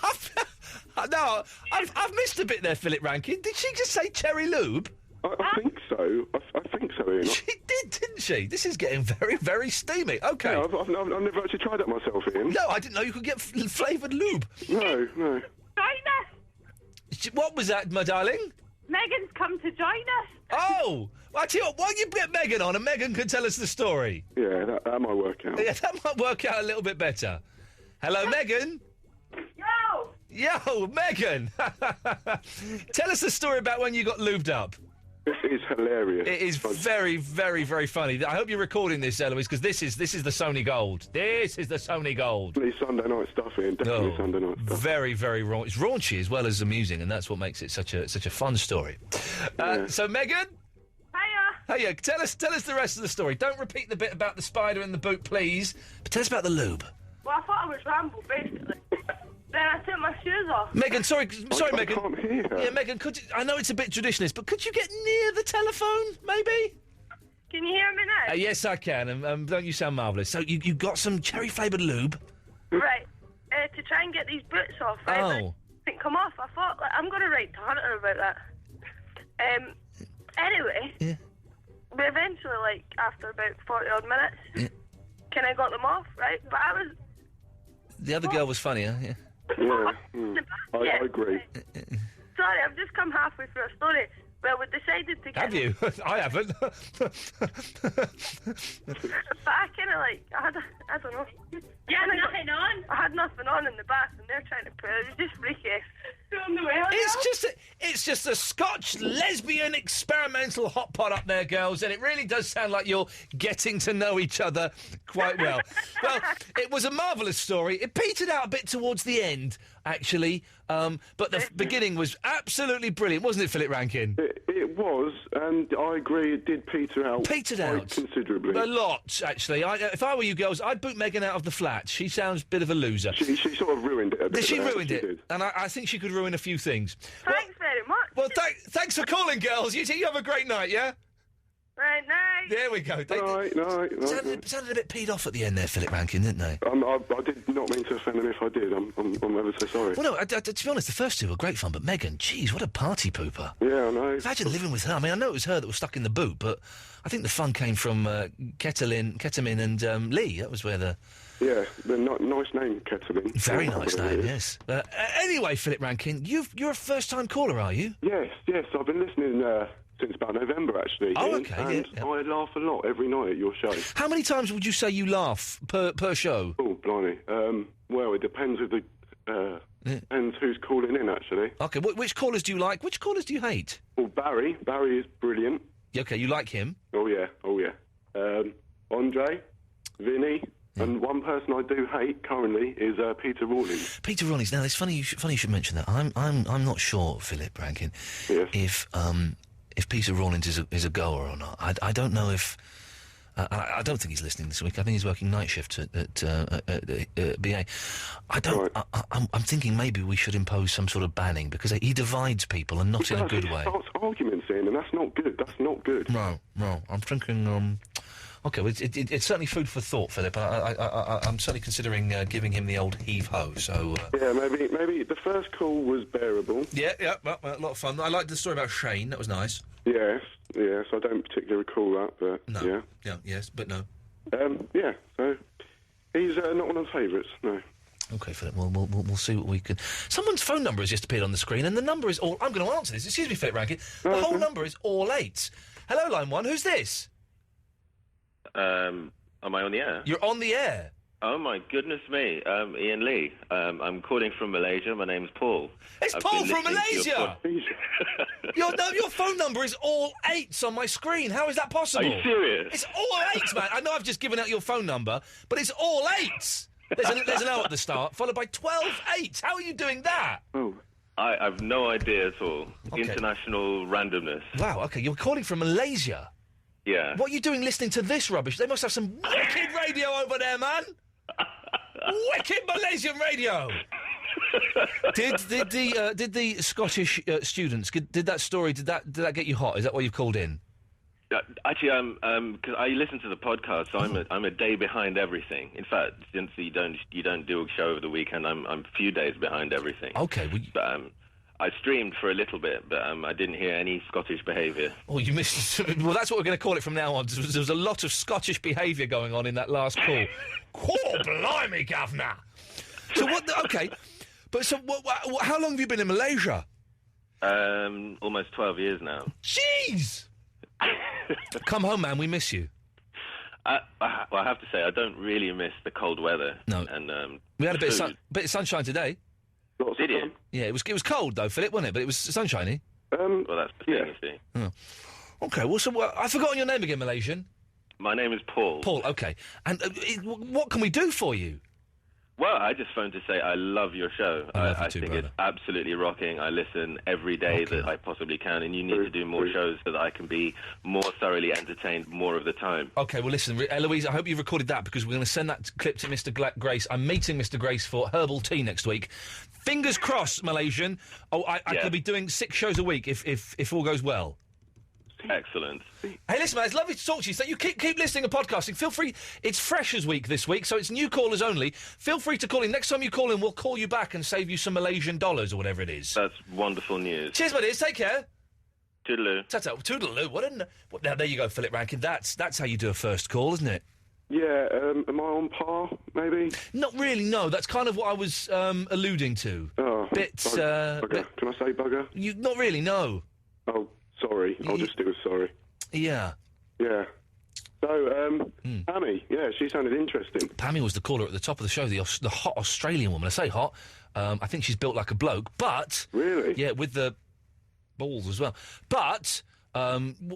No, I've missed a bit there, Philip Rankin. Did she just say cherry lube? I think so. I think so, Ian. She did, didn't she? This is getting very, very steamy. Okay. Yeah, I've never actually tried that myself, Ian. No, I didn't know you could get flavoured lube. No. Join us! What was that, my darling? Megan's come to join us. Oh! Well, I tell you what, why don't you get Megan on and Megan can tell us the story? Yeah, that might work out. Yeah, that might work out a little bit better. Hello, Megan? Yo, Megan! Tell us the story about when you got lubed up. This is hilarious. It is very, very, very funny. I hope you're recording this, Eloise, because this is the Sony Gold. This is the Sony Gold. Definitely Sunday night stuff, Ian. Definitely Sunday night stuff. Very, very raunchy. It's raunchy as well as amusing, and that's what makes it such a fun story. So, Megan? Hiya. Tell us the rest of the story. Don't repeat the bit about the spider in the boot, please. But tell us about the lube. Well, I thought I was Rambo, basically. Then I took my shoes off. Megan, sorry, Megan. I can't hear her. Yeah, Megan, I know it's a bit traditionalist, but could you get near the telephone, maybe? Can you hear me now? Yes, I can, and don't you sound marvellous. So you got some cherry-flavoured lube? Right. To try and get these boots off, right? Oh. But it didn't come off. I thought, I'm going to write to Hunter about that. Anyway, we eventually, after about 40-odd minutes, can I got them off, right? But I was... The other girl was funnier, yeah. Yeah, I agree. Sorry, I've just come halfway through a story. Well, we decided to get... Have you? I haven't. But I kind of I don't know. You had nothing on? I had nothing on in the bath and they're trying to put it. It was just freaky. It's just a Scotch lesbian experimental hot pot up there, girls, and it really does sound like you're getting to know each other quite well. Well, it was a marvellous story. It petered out a bit towards the end, actually, but the beginning was absolutely brilliant, wasn't it, Philip Rankin? It was, and I agree, it did peter out. Petered quite out considerably. A lot, actually. If I were you girls, I'd boot Megan out of the flat. She sounds a bit of a loser. She sort of ruined it a bit. She ruined it, did. and I think she could ruin a few things. Thanks very much. Well, thanks for calling, girls. You have a great night, yeah? Right, night. There we go. Sounded a bit peed off at the end there, Philip Rankin, didn't they? I did not mean to offend them if I did. I'm ever so sorry. Well, no, to be honest, the first two were great fun, but Megan, geez, what a party pooper. Yeah, I know. Imagine living with her. I mean, I know it was her that was stuck in the boot, but I think the fun came from Ketamine and Lee. That was where the... Yeah, nice name, Ketamine. Very nice name, yes. Anyway, Philip Rankin, you're a first-time caller, are you? Yes, I've been listening since about November, actually. Oh, Ian, okay, and yeah. I laugh a lot every night at your show. How many times would you say you laugh per show? Oh, blimey. Well, it depends with the... Depends who's calling in, actually. Okay, which callers do you like? Which callers do you hate? Well, Barry. Barry is brilliant. Okay, you like him? Oh, yeah. Andre, Vinny, and one person I do hate currently is Peter Rawlings. Peter Rawlings. Now, it's funny you should mention that. I'm not sure, Philip Rankin, if Peter Rawlings is a goer or not. I don't know if... I don't think he's listening this week. I think he's working night shift at BA. I'm thinking maybe we should impose some sort of banning because he divides people and not in a good way. He starts arguments in, and that's not good. That's not good. No. I'm thinking. Okay, well, it's certainly food for thought, Philip. I'm certainly considering giving him the old heave-ho, so... Yeah, maybe the first call was bearable. Yeah, well, a lot of fun. I liked the story about Shane, that was nice. Yes, I don't particularly recall that, but no. Yes, but no. Yeah, so he's not one of the favourites, no. Okay, Philip, we'll see what we can... Someone's phone number has just appeared on the screen, and the number is all... I'm going to answer this. Excuse me, Philip Rankin. The whole number is all 8. Hello, line 1, who's this? Am I on the air? You're on the air. Oh, my goodness me. Iain Lee. I'm calling from Malaysia. My name's Paul. It's Paul from Malaysia! Your phone number is all 8s on my screen. How is that possible? Are you serious? It's all 8s, man. I know I've just given out your phone number, but it's all 8s. There's an O at the start, followed by 12 8s. How are you doing that? Oh. I've no idea at all. Okay. International randomness. Wow, okay, you're calling from Malaysia. Yeah. What are you doing listening to this rubbish? They must have some wicked radio over there, man. Wicked Malaysian radio. Did the Scottish students did that story? Did that get you hot? Is that why you've called in? Actually, because I listen to the podcast, so I'm a day behind everything. In fact, since you don't do a show over the weekend, I'm a few days behind everything. Okay. But I streamed for a little bit, but I didn't hear any Scottish behaviour. Oh, you missed... Well, that's what we're going to call it from now on. There was a lot of Scottish behaviour going on in that last call. Oh, blimey, governor! So what... Okay. But so how long have you been in Malaysia? Almost 12 years now. Jeez! Come home, man. We miss you. Well, I have to say, I don't really miss the cold weather. No. And we had a bit of sunshine today. Did you? Yeah, it was cold though, Philip, wasn't it? But it was sunshiny. Well, that's the thing, you see. Oh. Okay, well, so I've forgotten your name again, Malaysian. My name is Paul. Paul, okay. And what can we do for you? Well, I just phoned to say I love your show. I think brother. it's absolutely rocking. I listen every day that I possibly can, and you need to do more shows so that I can be more thoroughly entertained more of the time. Okay, well, listen, Eloise, I hope you've recorded that because we're going to send that clip to Mr. Grace. I'm meeting Mr. Grace for herbal tea next week. Fingers crossed, Malaysian. Oh, I could be doing 6 shows a week if all goes well. Excellent. Hey, listen, man, it's lovely to talk to you. So you keep listening and podcasting. Feel free. It's Freshers Week this week, so it's new callers only. Feel free to call in. Next time you call in, we'll call you back and save you some Malaysian dollars or whatever it is. That's wonderful news. Cheers, my dears. Take care. Toodaloo. Toodaloo. Now, there you go, Philip Rankin. That's how you do a first call, isn't it? Yeah, am I on par, maybe? Not really, no. That's kind of what I was alluding to. Oh, bugger. Can I say bugger? Not really, no. Oh, sorry. I'll just do a sorry. Yeah. Yeah. So, Pammy, she sounded interesting. Pammy was the caller at the top of the show, the hot Australian woman. I say hot. I think she's built like a bloke, but... Really? Yeah, with the balls as well. But...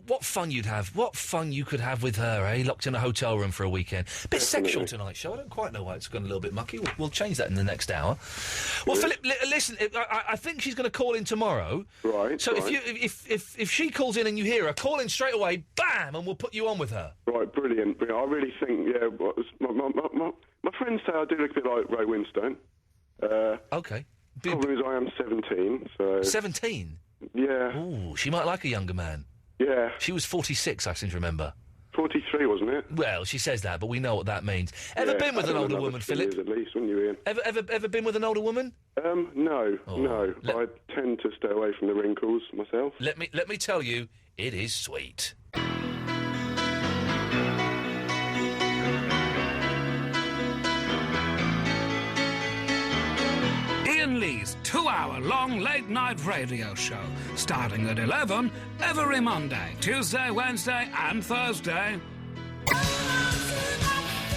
what fun you'd have. What fun you could have with her, eh? Locked in a hotel room for a weekend. Bit sexual tonight's show. I don't quite know why it's gone a little bit mucky. We'll change that in the next hour. Well, Philip, listen, I think she's going to call in tomorrow. Right. So if she calls in and you hear her, call in straight away, bam, and we'll put you on with her. Right, brilliant. I really think, my friends say I do look a bit like Ray Winstone. Okay. Problem is I am 17, so... 17? Yeah. Ooh, she might like a younger man. Yeah. She was 46, I seem to remember. 43, wasn't it? Well, she says that, but we know what that means. Ever been with an older woman, Philip? Years at least, wouldn't you, Ian? Ever been with an older woman? No. I tend to stay away from the wrinkles myself. Let me tell you, it is sweet. Iain Lee Eloise 2-hour-long late-night radio show, starting at 11 every Monday, Tuesday, Wednesday and Thursday.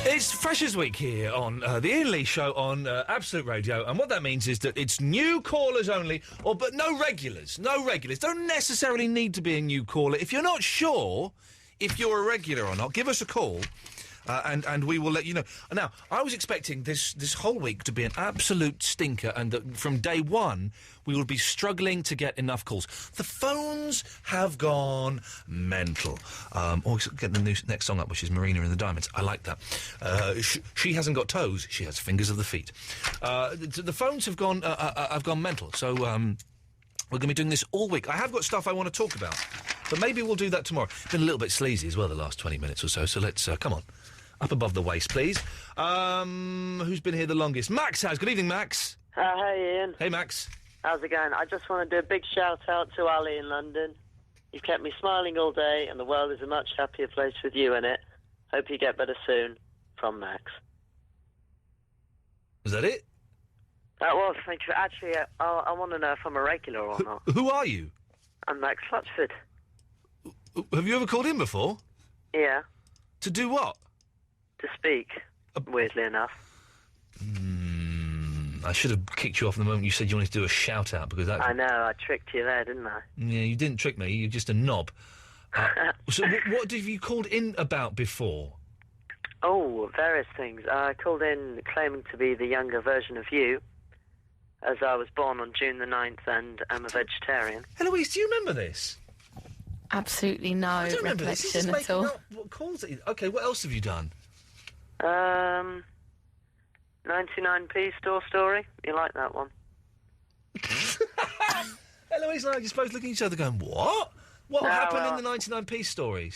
It's Freshers Week here on the Iain Lee Show on Absolute Radio, and what that means is that it's new callers only, but no regulars. No regulars. Don't necessarily need to be a new caller. If you're not sure if you're a regular or not, give us a call. And we will let you know. Now, I was expecting this whole week to be an absolute stinker, and that from day one we will be struggling to get enough calls. The phones have gone mental. Get the next song up, which is Marina and the Diamonds. I like that. She hasn't got toes; she has fingers of the feet. The phones have gone mental. So we're going to be doing this all week. I have got stuff I want to talk about, but maybe we'll do that tomorrow. Been a little bit sleazy as well the last 20 minutes or so. So let's come on. Up above the waist, please. Who's been here the longest? Max has. Good evening, Max. Hey, Ian. Hey, Max. How's it going? I just want to do a big shout-out to Ali in London. You've kept me smiling all day, and the world is a much happier place with you in it. Hope you get better soon. From Max. Was that it? That was. Thank you. Actually, I want to know if I'm a regular or not. Who are you? I'm Max Lutsford. Have you ever called in before? Yeah. To do what? To speak, weirdly enough. I should have kicked you off the moment you said you wanted to do a shout-out, because that... I know, I tricked you there, didn't I? Yeah, you didn't trick me, you're just a knob. So what have you called in about before? Oh, various things. I called in claiming to be the younger version of you, as I was born on June the 9th and am a vegetarian. Eloise, do you remember this? Absolutely no recollection at all. What calls it? Okay, what else have you done? 99p store story. You like that one? Eloise and I are just both looking at each other going, what? What happened in the 99p story?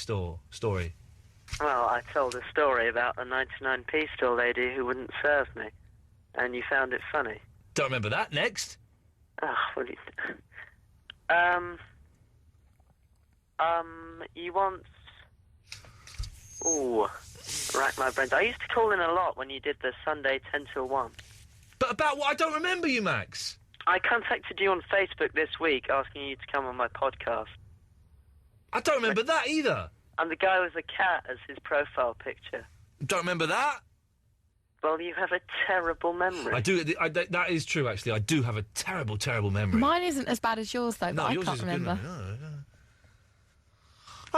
Well, I told a story about a 99p store lady who wouldn't serve me, and you found it funny. Don't remember that. Next. Oh, well, you once... Ooh, rack my brains. I used to call in a lot when you did the Sunday 10 till 1. But about what? I don't remember you, Max. I contacted you on Facebook this week asking you to come on my podcast. I don't remember that either. And the guy with a cat as his profile picture. Don't remember that. Well, you have a terrible memory. I do. That is true, actually. I do have a terrible, terrible memory. Mine isn't as bad as yours, though, No, but I yours can't is a remember. good one.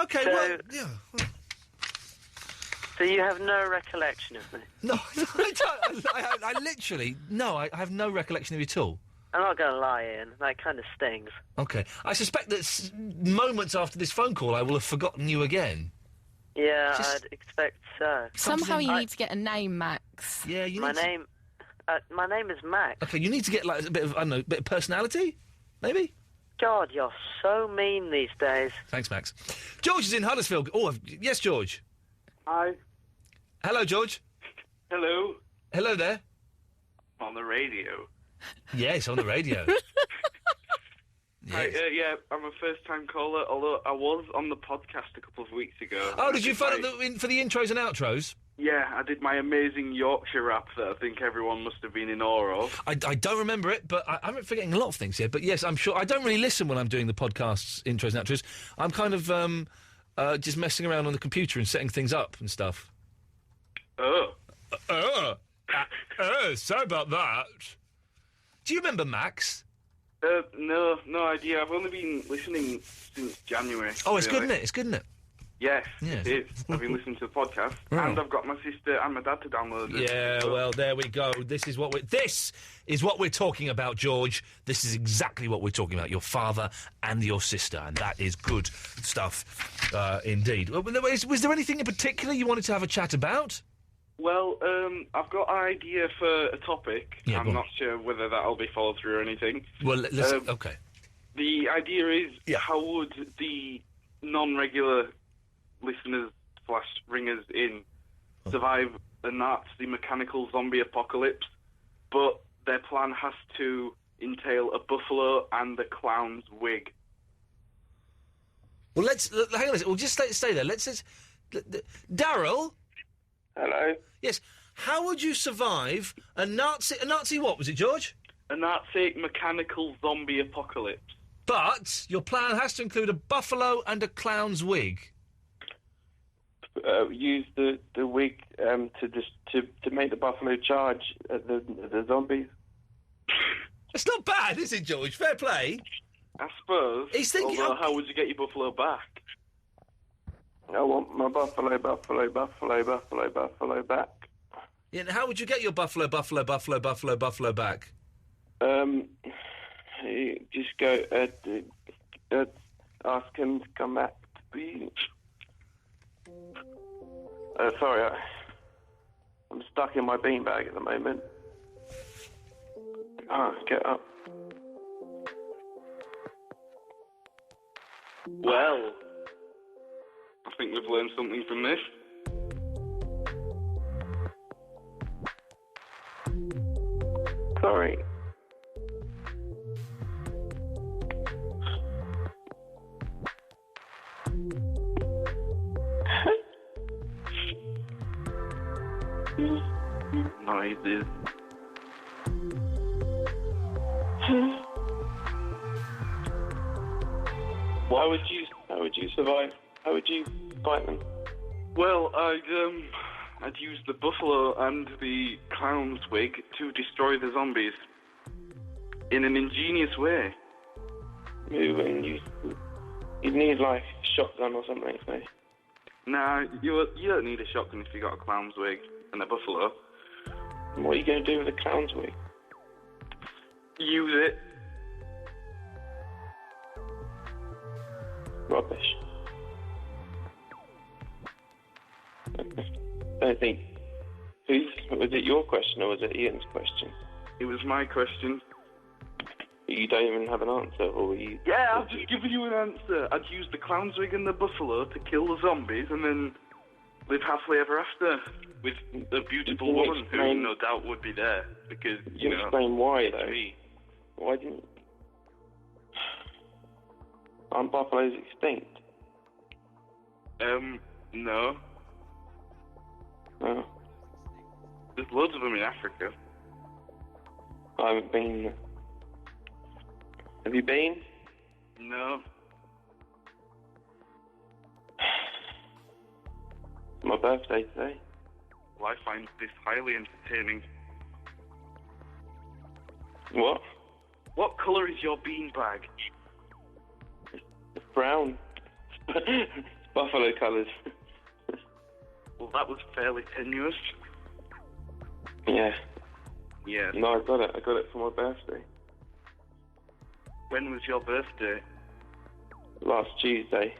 Okay, So- well, yeah. So you have no recollection of me? No, I don't. I literally... No, I have no recollection of you at all. I'm not going to lie, Ian. That kind of stings. Okay. I suspect that moments after this phone call, I will have forgotten you again. Yeah, I'd expect so. Somehow you need to get a name, Max. Yeah, you My need to... name... my name is Max. Okay, you need to get, like, a bit of, I don't know, a bit of personality, maybe? God, you're so mean these days. Thanks, Max. George is in Huddersfield. Oh, yes, George. Hi. Hello, George. Hello. Hello there. On the radio. Yes, on the radio. Hi, yeah, I'm a first-time caller, although I was on the podcast a couple of weeks ago. Oh, did you phone up for the intros and outros? Yeah, I did my amazing Yorkshire rap that I think everyone must have been in awe of. I don't remember it, but I'm forgetting a lot of things here. But yes, I'm sure. I don't really listen when I'm doing the podcast's intros and outros. I'm kind of just messing around on the computer and setting things up and stuff. Sorry about that. Do you remember Max? No idea. I've only been listening since January. Oh, it's really. good, isn't it? It's good, isn't it? Yes, it is. I've been listening to the podcast, and I've got my sister and my dad to download it. Yeah, well, there we go. This is what we're talking about, George. This is exactly what we're talking about. Your father and your sister, and that is good stuff, indeed. Was there anything in particular you wanted to have a chat about? Well, I've got an idea for a topic. Yeah, I'm not sure whether that'll be followed through or anything. Well, let's... okay. The idea is, how would the non-regular listeners / ringers in survive a Nazi mechanical zombie apocalypse, but their plan has to entail a buffalo and a clown's wig? Well, hang on a second. We'll just stay there. Daryl? Hello? Yes. How would you survive a Nazi what was it, George? An Arctic mechanical zombie apocalypse. But your plan has to include a buffalo and a clown's wig. Use the wig to make the buffalo charge at the zombies. It's not bad, is it, George? Fair play. I suppose. He's thinking. Although, how would you get your buffalo back? I want my buffalo back. Yeah, and how would you get your buffalo back? You just go ask him to come back to be. Sorry, I'm stuck in my beanbag at the moment. Get up. Well, I think we've learned something from this. Sorry. Noises. How would you survive? How would you fight them? Well, I'd use the buffalo and the clown's wig to destroy the zombies in an ingenious way. You'd need like a shotgun or something, so. Nah, you don't need a shotgun if you got a clown's wig and a buffalo. What are you going to do with a clown's wig? Use it. Rubbish. I think. Was it your question or was it Ian's question? It was my question. You don't even have an answer, or you? Yeah, I've just given you an answer. I'd use the clown's wig and the buffalo to kill the zombies and then live happily ever after with a beautiful woman who no doubt would be there because, you know... explain why, though. Me. Why didn't... Aren't buffaloes extinct? No. Oh. There's loads of them in Africa. I haven't been... Have you been? No. It's my birthday today. Well, I find this highly entertaining. What? What colour is your beanbag? It's brown. It's buffalo colours. Well, that was fairly tenuous. Yeah. Yeah. No, I got it. I got it for my birthday. When was your birthday? Last Tuesday.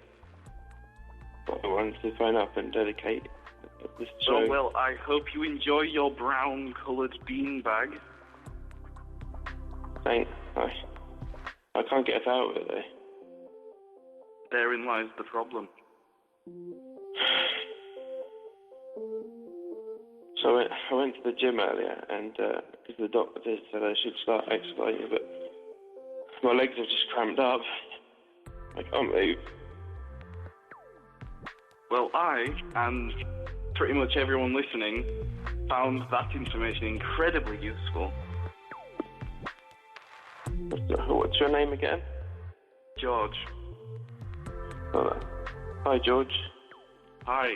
I wanted to phone up and dedicate this show. Oh, well, I hope you enjoy your brown-coloured beanbag. Thanks. I can't get out of it, though. Therein lies the problem. So I went to the gym earlier, and because the doctor said I should start exercising, but my legs have just cramped up. I can't move. Well, I, and pretty much everyone listening, found that information incredibly useful. What's your name again? George. Oh, hi, George. Hi.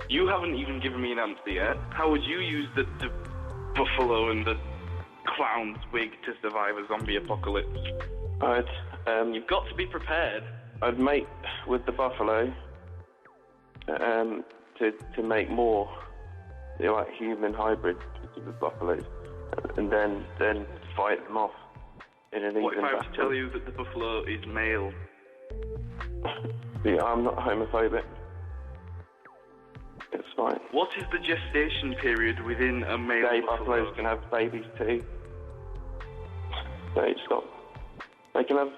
You haven't even given me an answer yet. How would you use the buffalo and the clown's wig to survive a zombie apocalypse? You've got to be prepared. I'd mate with the buffalo to make more, like human hybrids with the buffaloes, and then fight them off in an What even if I was battle. to tell you that the buffalo is male? Yeah, I'm not homophobic. It's fine. What is the gestation period within a male Gay buffalo? buffaloes can have babies too. They stop. They can have.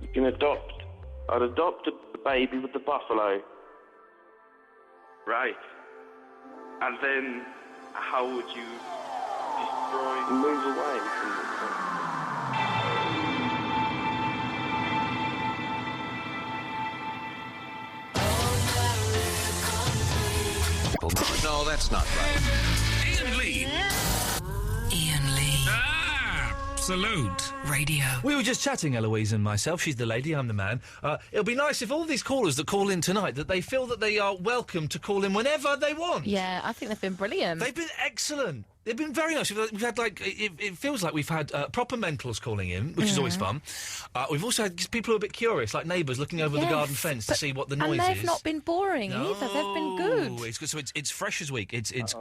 You can adopt. I'd adopt a baby with the buffalo. Right. And then, how would you destroy... Move away from the... No, that's not right. Iain Lee. Iain Lee. Absolute Radio. We were just chatting, Eloise and myself. She's the lady, I'm the man. It'll be nice if all these callers that call in tonight, that they feel that they are welcome to call in whenever they want. Yeah, I think they've been brilliant. They've been excellent. They've been very nice. We've had, like, it feels like we've had proper mentals calling in, which is always fun. We've also had people who are a bit curious, like neighbours looking over the garden fence to see what the noise is. And they've not been boring either. They've been good. It's good. So it's Freshers Week. It's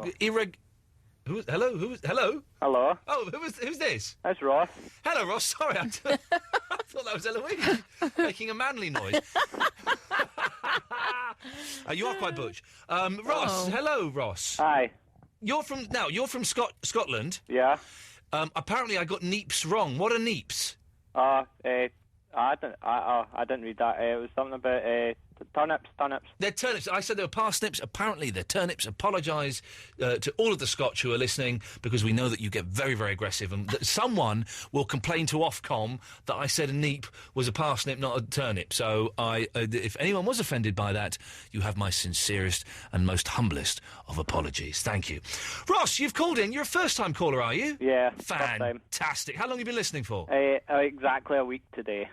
Hello? Hello? Hello. Oh, who's this? That's Ross. Hello, Ross. Sorry, I thought that was Eloise making a manly noise. You are quite butch. Ross, hello, Ross. Hi. You're from Scotland. Yeah. Apparently, I got neeps wrong. What are neeps? I didn't read that. It was something about turnips. They're turnips. I said they were parsnips. Apparently, they're turnips. Apologise to all of the Scotch who are listening, because we know that you get very, very aggressive, and that someone will complain to Ofcom that I said a neep was a parsnip, not a turnip. So if anyone was offended by that, you have my sincerest and most humblest of apologies. Thank you. Ross, you've called in. You're a first-time caller, are you? Yeah. Fantastic. How long have you been listening for? Exactly a week today.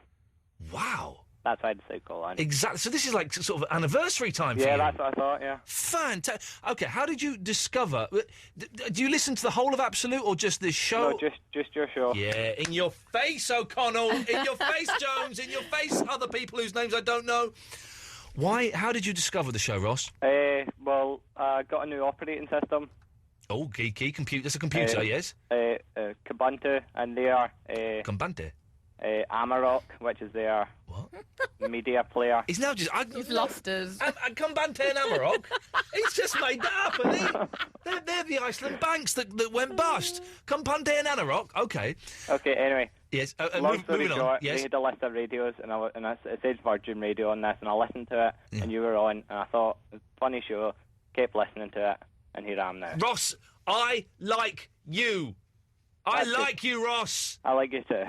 Wow. That's why I decided to call on. Exactly. So this is like sort of anniversary time for you. Yeah, that's what I thought, yeah. Fantastic. OK, how did you discover... Do you listen to the whole of Absolute or just this show? No, just your show. Yeah, in your face, O'Connell. In your face, Jones. In your face, other people whose names I don't know. How did you discover the show, Ross? Well, I got a new operating system. Oh, geeky. That's a computer, yes? Kubuntu, and they are... Kubuntu? Amarok, which is their media player. He's now just... You've lost us. Kubuntu and Amarok? He's just made that up, hasn't he? They're the Iceland banks that went bust. Kubuntu and Amarok, OK. OK, anyway. Yes, long story moving short, on. Yes. they had a list of radios, and it says Virgin Radio on this, and I listened to it, and you were on, and I thought, funny show, kept listening to it, and here I am now. Ross, I like you. I like you, Ross. I like you too.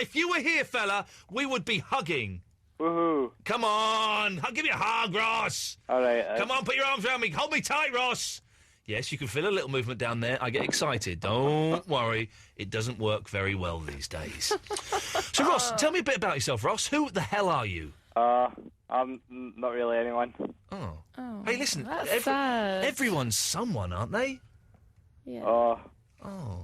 If you were here, fella, we would be hugging. Woohoo. Come on. I'll give you a hug, Ross. All right. Come on, put your arms around me. Hold me tight, Ross. Yes, you can feel a little movement down there. I get excited. Don't worry. It doesn't work very well these days. So, Ross, tell me a bit about yourself, Ross. Who the hell are you? I'm not really anyone. Oh. Hey, listen. Sad. Everyone's someone, aren't they? Yeah. Oh.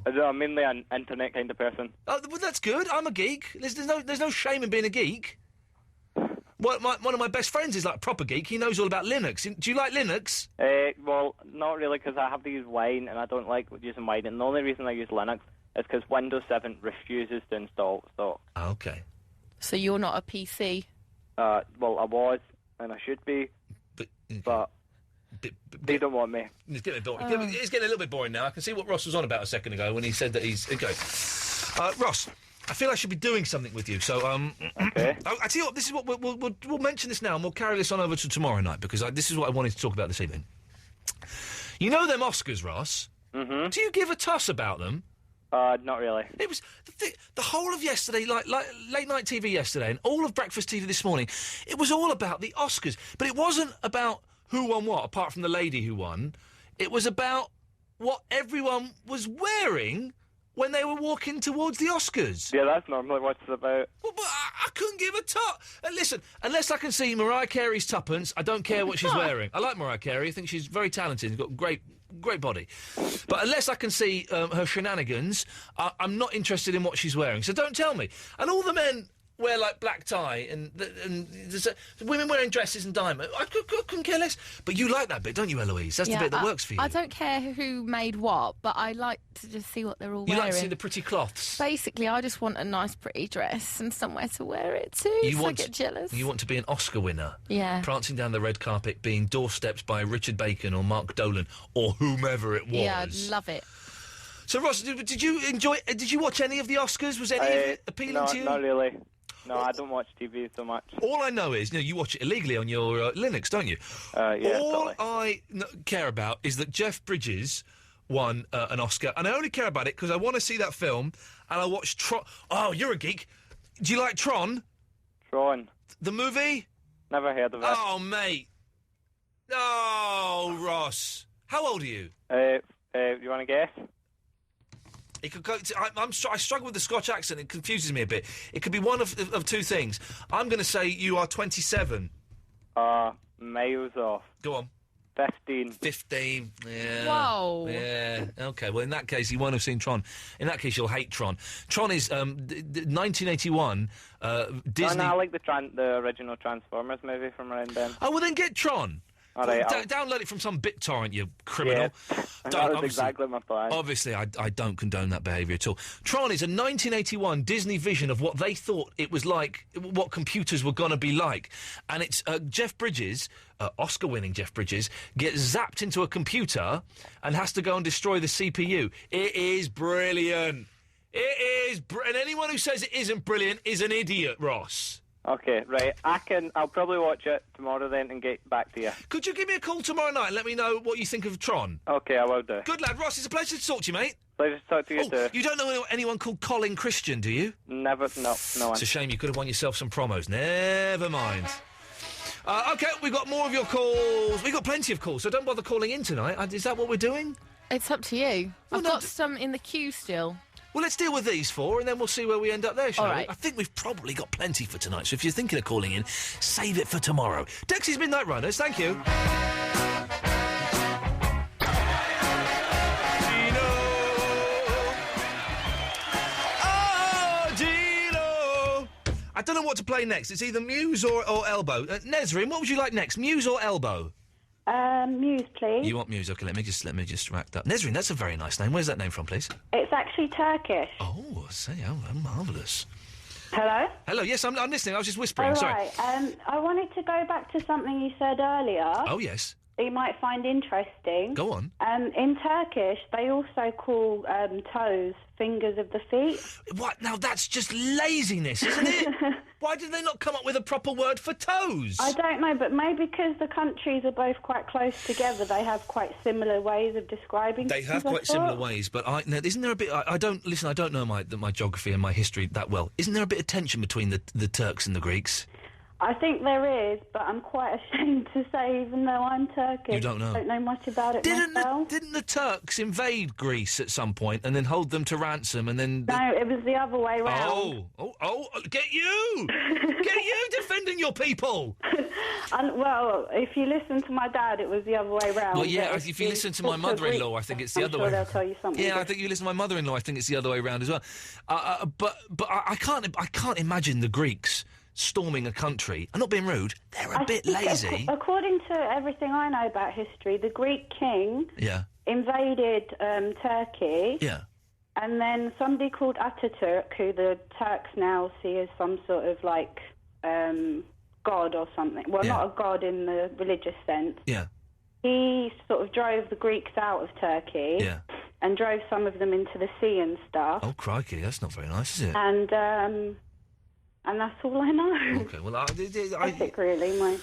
I'm mainly an internet kind of person. Oh, well, that's good. I'm a geek. There's no shame in being a geek. One of my best friends is like a proper geek. He knows all about Linux. Do you like Linux? Well, not really, because I have to use Wine, and I don't like using Wine. And the only reason I use Linux is because Windows 7 refuses to install stock. Okay. So you're not a PC? Well, I was, and I should be, but they don't want me. It's getting a little bit boring now. I can see what Ross was on about a second ago when he said that he's... Okay. Ross, I feel I should be doing something with you, so... Okay. I tell you what, this is what... We'll mention this now, and we'll carry this on over to tomorrow night, because this is what I wanted to talk about this evening. You know them Oscars, Ross? Mm-hmm. Do you give a toss about them? Not really. It was... The whole of yesterday, like late-night TV yesterday, and all of breakfast TV this morning, it was all about the Oscars. But it wasn't about... who won what, apart from the lady who won. It was about what everyone was wearing when they were walking towards the Oscars. Yeah, that's normally what it's about. Well, but I couldn't give a tot. Listen, unless I can see Mariah Carey's tuppence, I don't care what she's wearing. I like Mariah Carey. I think she's very talented. She's got a great body. But unless I can see her shenanigans, I'm not interested in what she's wearing. So don't tell me. And all the men... wear, like, black tie, and there's women wearing dresses and diamonds. I couldn't care less. But you like that bit, don't you, Eloise? That's the bit that works for you. I don't care who made what, but I like to just see what they're all wearing. You like to see the pretty cloths? Basically, I just want a nice, pretty dress and somewhere to wear it to, I get jealous. You want to be an Oscar winner? Yeah. Prancing down the red carpet, being doorstepped by Richard Bacon or Mark Dolan or whomever it was. Yeah, I'd love it. So, Ross, did you watch any of the Oscars? Was any of it appealing to you? Not really. No, I don't watch TV so much. All I know is, you watch it illegally on your Linux, don't you? Yeah, All totally. I care about is that Jeff Bridges won an Oscar, and I only care about it because I want to see that film, and I watched Tron. Oh, you're a geek. Do you like Tron? Tron. The movie? Never heard of it. Oh, mate. Oh, Ross. How old are you? You want to guess? It could go. I struggle with the Scotch accent. It confuses me a bit. It could be one of two things. I'm going to say you are 27. Miles off. Go on. 15. 15. Yeah. Whoa. Yeah. Okay. Well, in that case, you won't have seen Tron. In that case, you'll hate Tron. Tron is 1981. Disney. No, I like the original Transformers movie from around then. Oh, well, then get Tron. All right, download it from some BitTorrent, you criminal. Yeah, that was exactly my plan. Obviously, I don't condone that behaviour at all. Tron is a 1981 Disney vision of what they thought it was like, what computers were going to be like. And it's Jeff Bridges, Oscar-winning Jeff Bridges, gets zapped into a computer and has to go and destroy the CPU. It is brilliant. It is and anyone who says it isn't brilliant is an idiot, Ross. Okay, right. I'll probably watch it tomorrow then and get back to you. Could you give me a call tomorrow night and let me know what you think of Tron? Okay, I will do. Good lad, Ross. It's a pleasure to talk to you, mate. Pleasure to talk to you too. You don't know anyone called Colin Christian, do you? Never. No one. It's a shame. You could have won yourself some promos. Never mind. Okay, we've got more of your calls. We've got plenty of calls, so don't bother calling in tonight. Is that what we're doing? It's up to you. Well, I've got some in the queue still. Well, let's deal with these four, and then we'll see where we end up there, shall All we? right. I think we've probably got plenty for tonight, so if you're thinking of calling in, save it for tomorrow. Dexy's Midnight Runners, thank you. I don't know what to play next. It's either Muse or Elbow. Nesrin, what would you like next, Muse or Elbow? Muse, please. You want Muse? Okay, let me just rack that. Nesrin, that's a very nice name. Where's that name from, please? It's actually Turkish. Oh, I see. Oh, marvellous. Hello? Hello, yes, I'm listening. I was just whispering. Oh, Sorry. right. I wanted to go back to something you said earlier. Oh, yes. That you might find interesting. Go on. In Turkish, they also call toes fingers of the feet. What? Now, that's just laziness, isn't it? Why did they not come up with a proper word for toes? I don't know, but maybe because the countries are both quite close together, they have quite similar ways of describing They things, have I quite thought. similar ways, but isn't there a bit... I don't know my geography and my history that well. Isn't there a bit of tension between the Turks and the Greeks? I think there is, but I'm quite ashamed to say, even though I'm Turkish, You don't know. I don't know much about it myself. Didn't the Turks invade Greece at some point and then hold them to ransom and then... No, it was the other way round. Oh, get you! Get you defending your people! Well, if you listen to my dad, it was the other way round. Well, yeah, But if you listen to my talk mother-in-law, I think it's the other way. I'm sure they'll tell you something. Yeah, I think you listen to my mother-in-law, I think it's the other way round as well. But I can't imagine the Greeks storming a country. I'm not being rude. They're a bit think lazy. According to everything I know about history, the Greek king Yeah. invaded Turkey. Yeah. And then somebody called Ataturk, who the Turks now see as some sort of like god or something. Well, not a god in the religious sense. Yeah. He sort of drove the Greeks out of Turkey. Yeah. And drove some of them into the sea and stuff. Oh, crikey, that's not very nice, is it? And that's all I know. Okay, well, Epic, really,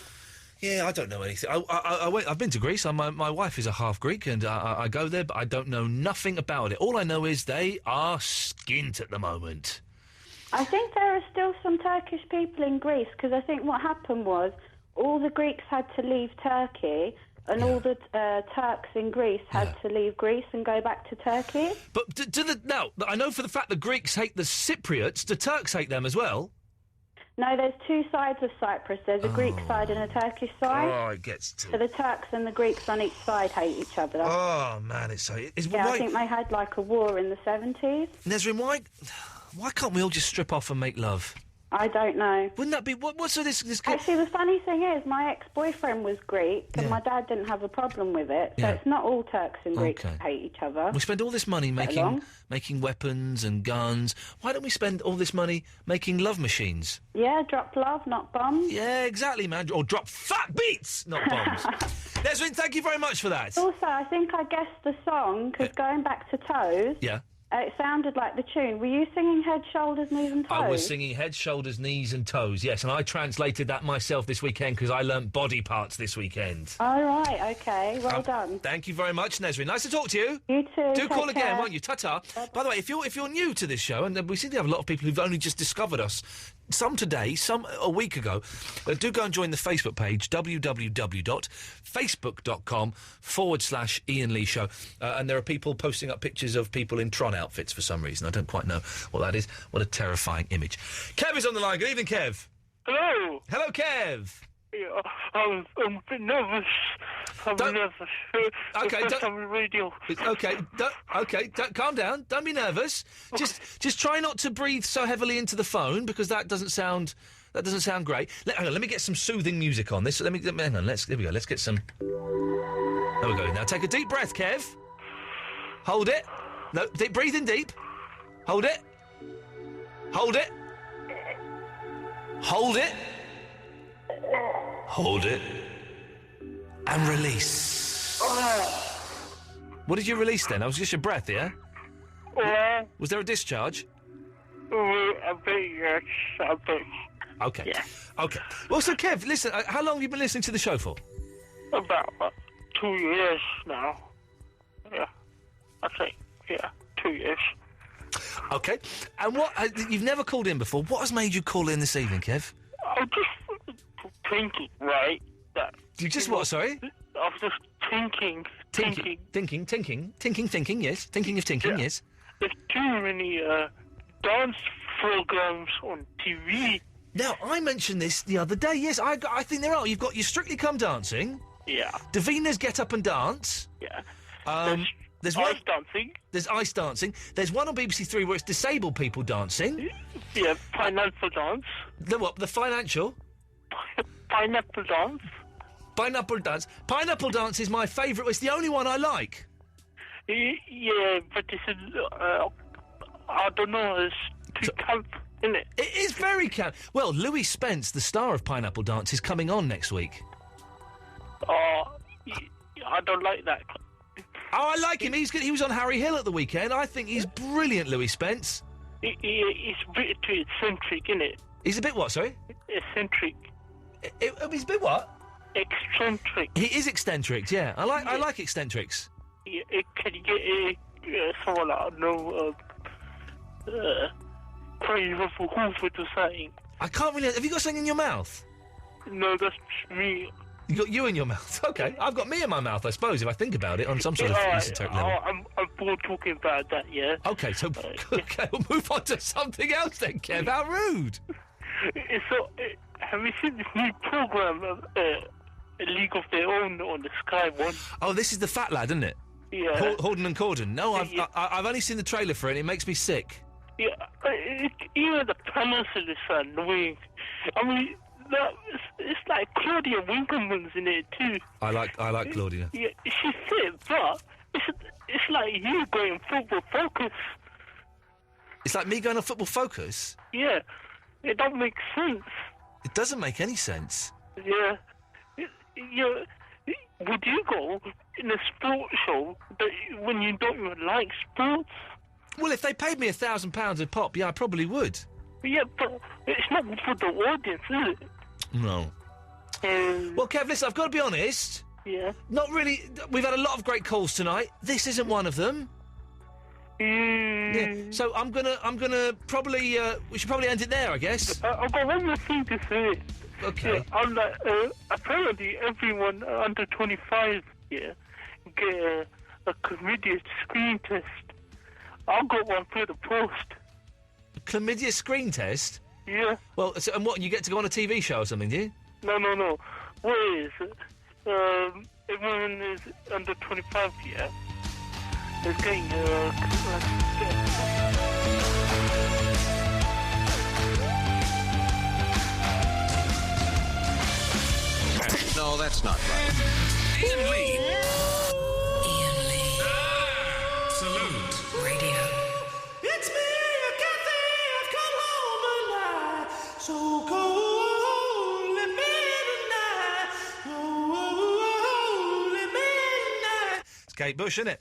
Yeah, I don't know anything. I've been to Greece. My wife is a half Greek, and I go there, but I don't know nothing about it. All I know is they are skint at the moment. I think there are still some Turkish people in Greece, because I think what happened was all the Greeks had to leave Turkey, and all the Turks in Greece had to leave Greece and go back to Turkey. But now, I know for the fact the Greeks hate the Cypriots. Do Turks hate them as well? No, there's two sides of Cyprus. There's a Greek side and a Turkish side. Oh, it gets to... So the Turks and the Greeks on each side hate each other. Oh, man, it's so... I think they had like a war in the 70s. Nesrin, why can't we all just strip off and make love? I don't know. Wouldn't that be... What's this... Actually, the funny thing is, my ex-boyfriend was Greek, and my dad didn't have a problem with it. So it's not all Turks and Greeks who hate each other. We spend all this money making weapons and guns. Why don't we spend all this money making love machines? Yeah, drop love, not bombs. Yeah, exactly, man. Or drop fat beats, not bombs. Nesrin, thank you very much for that. Also, I think I guessed the song, because going back to Toes... Yeah. It sounded like the tune. Were you singing head, shoulders, knees and toes? I was singing head, shoulders, knees and toes, yes, and I translated that myself this weekend because I learnt body parts this weekend. All right, OK. Well done. Thank you very much, Nesrin. Nice to talk to you. You too. Do call Take again, care. won't you? Ta-ta. By the way, if you're new to this show, and we seem to have a lot of people who've only just discovered us, some today, some a week ago, do go and join the Facebook page, www.facebook.com/Iain Lee Show. And there are people posting up pictures of people in Tron outfits for some reason. I don't quite know what that is. What a terrifying image. Kev is on the line. Good evening, Kev. Hello. Hello, Kev. Yeah, I'm a bit nervous. I'm nervous. Okay, First time on the radio. Calm down. Don't be nervous. Okay. Just try not to breathe so heavily into the phone because that doesn't sound great. Hang on, let me get some soothing music on this. Hang on. There we go. Let's get some. There we go. Now take a deep breath, Kev. Hold it. No, breathe in deep. Hold it. Hold it. Hold it. Hold it. And release. What did you release then? That was just your breath, yeah? Was there a discharge? A bit, yes. A bit. Okay. Yeah. Okay. Well, so, Kev, listen, how long have you been listening to the show for? About 2 years now. Yeah. I think, 2 years. Okay. And what... you've never called in before. What has made you call in this evening, Kev? I'm just thinking, right, that... You just what, sorry? I was just thinking, Thinking, yes. Thinking of tinking, yes. There's too many dance programs on TV. Now, I mentioned this the other day, yes, I think there are. You've got your Strictly Come Dancing. Yeah. Davina's Get Up and Dance. Yeah. There's ice dancing. There's ice dancing. There's one on BBC Three where it's disabled people dancing. Yeah, financial dance. The what? The financial? Pineapple dance. Pineapple dance. Pineapple dance is my favourite. It's the only one I like. Yeah, but it's I don't know. It's too camp, isn't it? It is very camp. Well, Louis Spence, the star of Pineapple Dance, is coming on next week. I don't like that. Oh, I like him. He was on Harry Hill at the weekend. I think he's brilliant, Louis Spence. He's a bit too eccentric, isn't it? He's a bit what, sorry? Eccentric. He's a bit what? Eccentric. He is eccentric, yeah. I like eccentrics. Yeah, can you get someone like, I don't know, Crazy Ruffle Hoover to say? I can't really... Have you got something in your mouth? No, that's me. You got you in your mouth? Okay. I've got me in my mouth, I suppose, if I think about it, on some sort of esoteric level. I'm bored talking about that, yeah. Okay, so... okay, we'll move on to something else then, Kev. How rude. Have you seen this new programme, A League of Their Own on the Sky One? Oh, this is the fat lad, isn't it? Yeah. Horden and Corden. No, I've only seen the trailer for it, and it makes me sick. Yeah, even the premise is annoying. I mean, it's like Claudia Winkleman's in it too. I like Claudia. Yeah, she's fit, but it's like you going Football Focus. It's like me going on Football Focus? Yeah, it don't make sense. It doesn't make any sense. Yeah. Would you go in a sports show when you don't even like sports? Well, if they paid me £1,000 a pop, yeah, I probably would. Yeah, but it's not for the audience, is it? No. Well, Kev, listen, I've got to be honest. Yeah. Not really. We've had a lot of great calls tonight. This isn't one of them. Yeah. So I'm gonna probably. We should probably end it there, I guess. I've got one more thing to say. Okay. Yeah, apparently everyone under 25 get a chlamydia screen test. I got one through the post. A chlamydia screen test? Yeah. Well, so, and what, you get to go on a TV show or something, do you? No. What is it? Everyone is under 25 here. Is getting No, that's not right. Iain Lee. Iain Lee. Salute. Radio. It's me, Kathy. I've come home alive. So cold, let me tonight. Oh, let me tonight. It's Kate Bush, isn't it?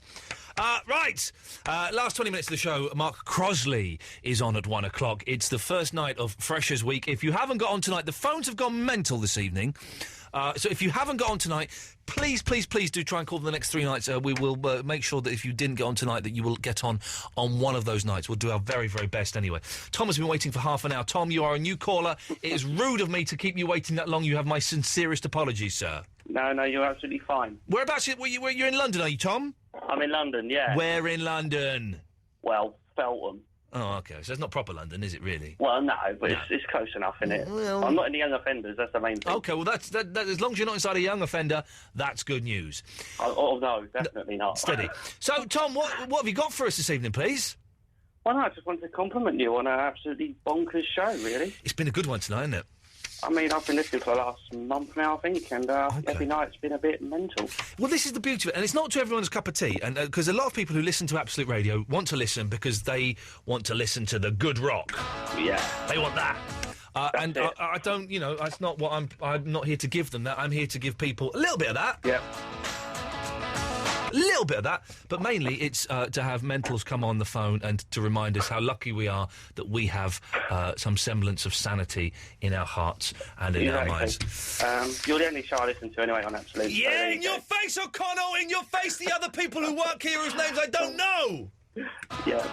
Right. Last 20 minutes of the show, Mark Crosley is on at 1 o'clock. It's the first night of Freshers Week. If you haven't got on tonight, the phones have gone mental this evening. So if you haven't got on tonight, please do try and call them the next 3 nights. We will make sure that if you didn't get on tonight, that you will get on one of those nights. We'll do our very, very best anyway. Tom has been waiting for half an hour. Tom, you are a new caller. It is rude of me to keep you waiting that long. You have my sincerest apologies, sir. No, you're absolutely fine. Whereabouts? You're in London, are you, Tom? I'm in London, yeah. Where in London? Well, Feltham. Oh, OK. So it's not proper London, is it, really? Well, no, but it's close enough, isn't it? Well- I'm not in the young offenders, that's the main thing. OK, well, that, as long as you're not inside a young offender, that's good news. Oh, no, definitely not. Steady. So, Tom, what have you got for us this evening, please? Well, no, I just wanted to compliment you on an absolutely bonkers show, really. It's been a good one tonight, hasn't it? I mean, I've been listening for the last month now, I think, and every night it's been a bit mental. Well, this is the beauty of it, and it's not to everyone's cup of tea, and because a lot of people who listen to Absolute Radio want to listen because they want to listen to the good rock. Yeah. They want that. And I don't, you know, that's not what I'm not here to give them that. I'm here to give people a little bit of that. Yep. A little bit of that, but mainly it's to have mentals come on the phone and to remind us how lucky we are that we have some semblance of sanity in our hearts and in our minds. You're the only show I listen to anyway on Absolute. Yeah, in your face, O'Connell! In your face, the other people who work here whose names I don't know! Yeah,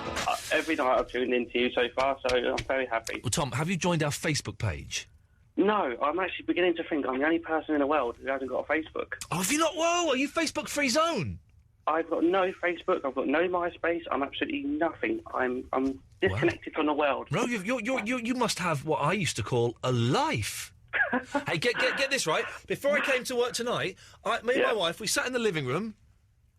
every night I've tuned into you so far, so I'm very happy. Well, Tom, have you joined our Facebook page? No, I'm actually beginning to think I'm the only person in the world who hasn't got a Facebook. Oh, have you not? Whoa, are you Facebook free zone? I've got no Facebook. I've got no MySpace. I'm absolutely nothing. I'm disconnected from the world. Bro, you must have what I used to call a life. Hey, get this right. Before I came to work tonight, me and my wife, we sat in the living room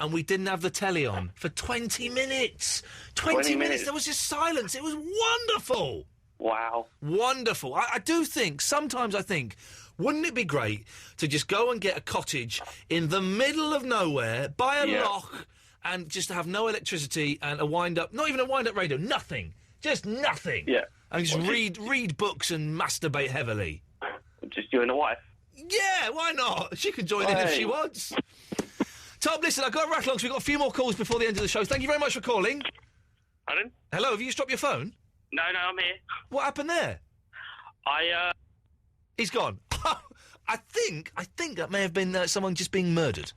and we didn't have the telly on for 20 minutes. 20 minutes. There was just silence. It was wonderful. Wow. Wonderful. I do think, sometimes I think, wouldn't it be great to just go and get a cottage in the middle of nowhere, by a loch, and just have no electricity and a wind-up, not even a wind-up radio, nothing. Just nothing. Yeah. And just read books and masturbate heavily. Just you and the wife? Yeah, why not? She can join in if she wants. Tom, listen, I've got to rattle on because we've got a few more calls before the end of the show. Thank you very much for calling. Pardon? Hello, have you just dropped your phone? No, I'm here. What happened there? He's gone. I think that may have been someone just being murdered.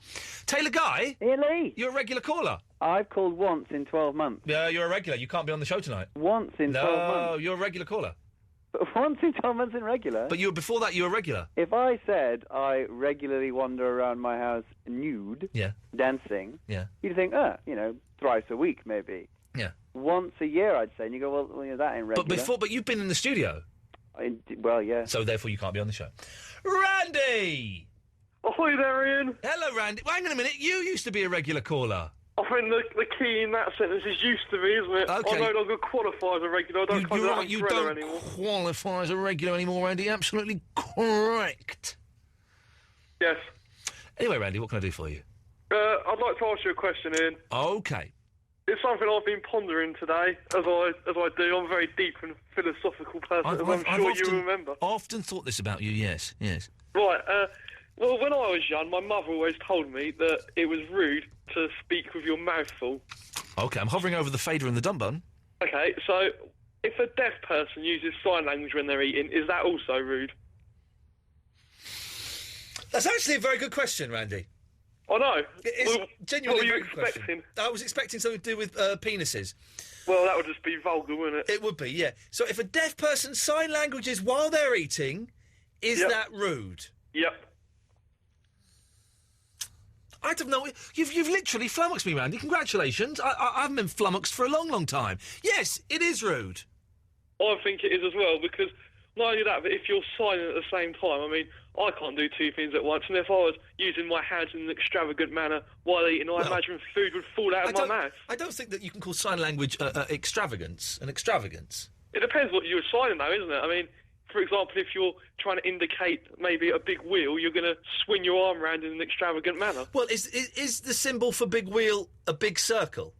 Taylor Guy? Ian Lee. You're a regular caller. I've called once in 12 months. Yeah, you're a regular. You can't be on the show tonight. Once in 12 months. No, you're a regular caller. But once in 12 months in regular? But before that, you were a regular. If I said I regularly wander around my house nude, dancing, you'd think, thrice a week, maybe. Yeah. Once a year, I'd say. And you go, well, that ain't regular. But you've been in the studio. Well, yeah. So therefore you can't be on the show. Randy! Ahoy there, Ian. Hello, Randy. Well, hang on a minute. You used to be a regular caller. I think the key in that sentence is used to be, isn't it? Okay. I no longer qualify as a regular. I don't come to You that don't anymore. qualify as a regular anymore, Randy. Absolutely correct. Yes. Anyway, Randy, what can I do for you? I'd like to ask you a question, Ian. Okay. It's something I've been pondering today, as I do. I'm a very deep and philosophical person, as I'm sure you remember. Often thought this about you, yes. Right, well, when I was young, my mother always told me that it was rude to speak with your mouth full. Okay, I'm hovering over the fader and the dumb bun. Okay, so if a deaf person uses sign language when they're eating, is that also rude? That's actually a very good question, Randy. I know. It's genuinely what a were you very good question. expecting? I was expecting something to do with penises. Well, that would just be vulgar, wouldn't it? It would be, yeah. So if a deaf person sign languages while they're eating, is that rude? Yep. I don't know. You've literally flummoxed me, Randy. Congratulations. I haven't been flummoxed for a long, long time. Yes, it is rude. I think it is as well, because not only that, but if you're signing at the same time, I mean, I can't do two things at once, and if I was using my hands in an extravagant manner while eating, I imagine food would fall out of my mouth. I don't think that you can call sign language extravagance. An extravagance. It depends what you were signing, though, isn't it? I mean, for example, if you're trying to indicate maybe a big wheel, you're going to swing your arm around in an extravagant manner. Well, is the symbol for big wheel a big circle?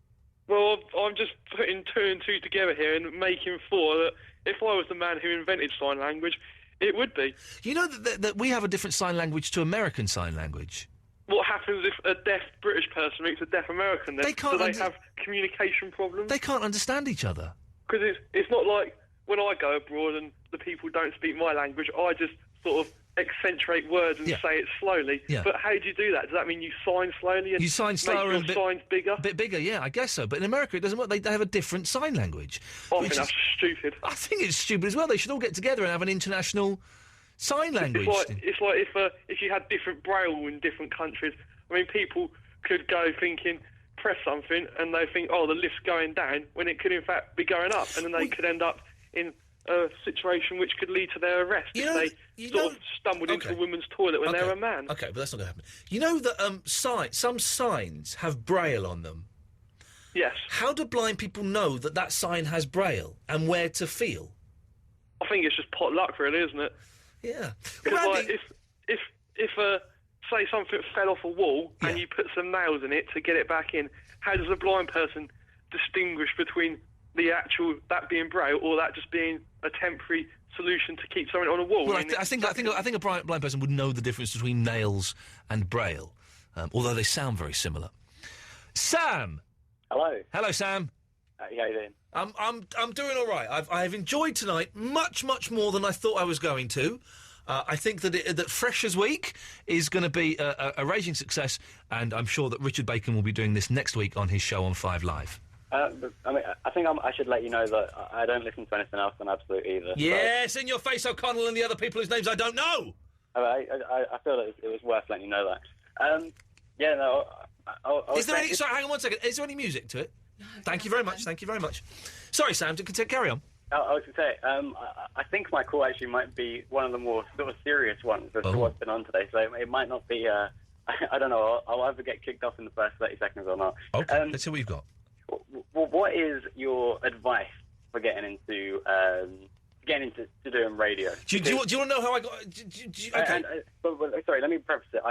Well, I'm just putting two and two together here and making four that if I was the man who invented sign language, it would be. You know that we have a different sign language to American Sign Language? What happens if a deaf British person meets a deaf American? Then? They can't. Do they have communication problems? They can't understand each other. Because it's not like when I go abroad and the people don't speak my language, I just sort of accentuate words and say it slowly. Yeah. But how do you do that? Does that mean you sign slowly and you sign slower make your signs bigger? A bit bigger, yeah, I guess so. But in America, it doesn't work. They have a different sign language. I think that's stupid. I think it's stupid as well. They should all get together and have an international sign language. It's like if you had different braille in different countries. I mean, people could go thinking press something and they think, oh, the lift's going down, when it could in fact be going up, and then they could end up in a situation which could lead to their arrest if they sort of stumbled into a woman's toilet when they were a man. Okay, but that's not going to happen. You know that some signs have Braille on them? Yes. How do blind people know that sign has Braille and where to feel? I think it's just pot luck, really, isn't it? Yeah. Because like, if say something fell off a wall and you put some nails in it to get it back in, how does a blind person distinguish between that being Braille or that just being a temporary solution to keep something on a wall? Well, I think a blind person would know the difference between nails and Braille, although they sound very similar. Sam. Hello, Sam. How you doing? I'm doing all right. I've enjoyed tonight much more than I thought I was going to. I think that Freshers Week is going to be a raging success, and I'm sure that Richard Bacon will be doing this next week on his show on 5 Live. I think I should let you know that I don't listen to anything else on Absolute either. Yes, in your face, O'Connell, and the other people whose names I don't know. I feel that it was worth letting you know that. Sorry, hang on 1 second. Is there any music to it? Thank you very much. Sorry, Sam. Carry on. I was going to say, I think my call actually might be one of the more sort of serious ones as to what's been on today. So it might not be. I don't know. I'll either get kicked off in the first 30 seconds or not. Okay. Let's see what you've got. What is your advice for getting into doing radio? Do you want to know how I got? Okay. Sorry, let me preface it.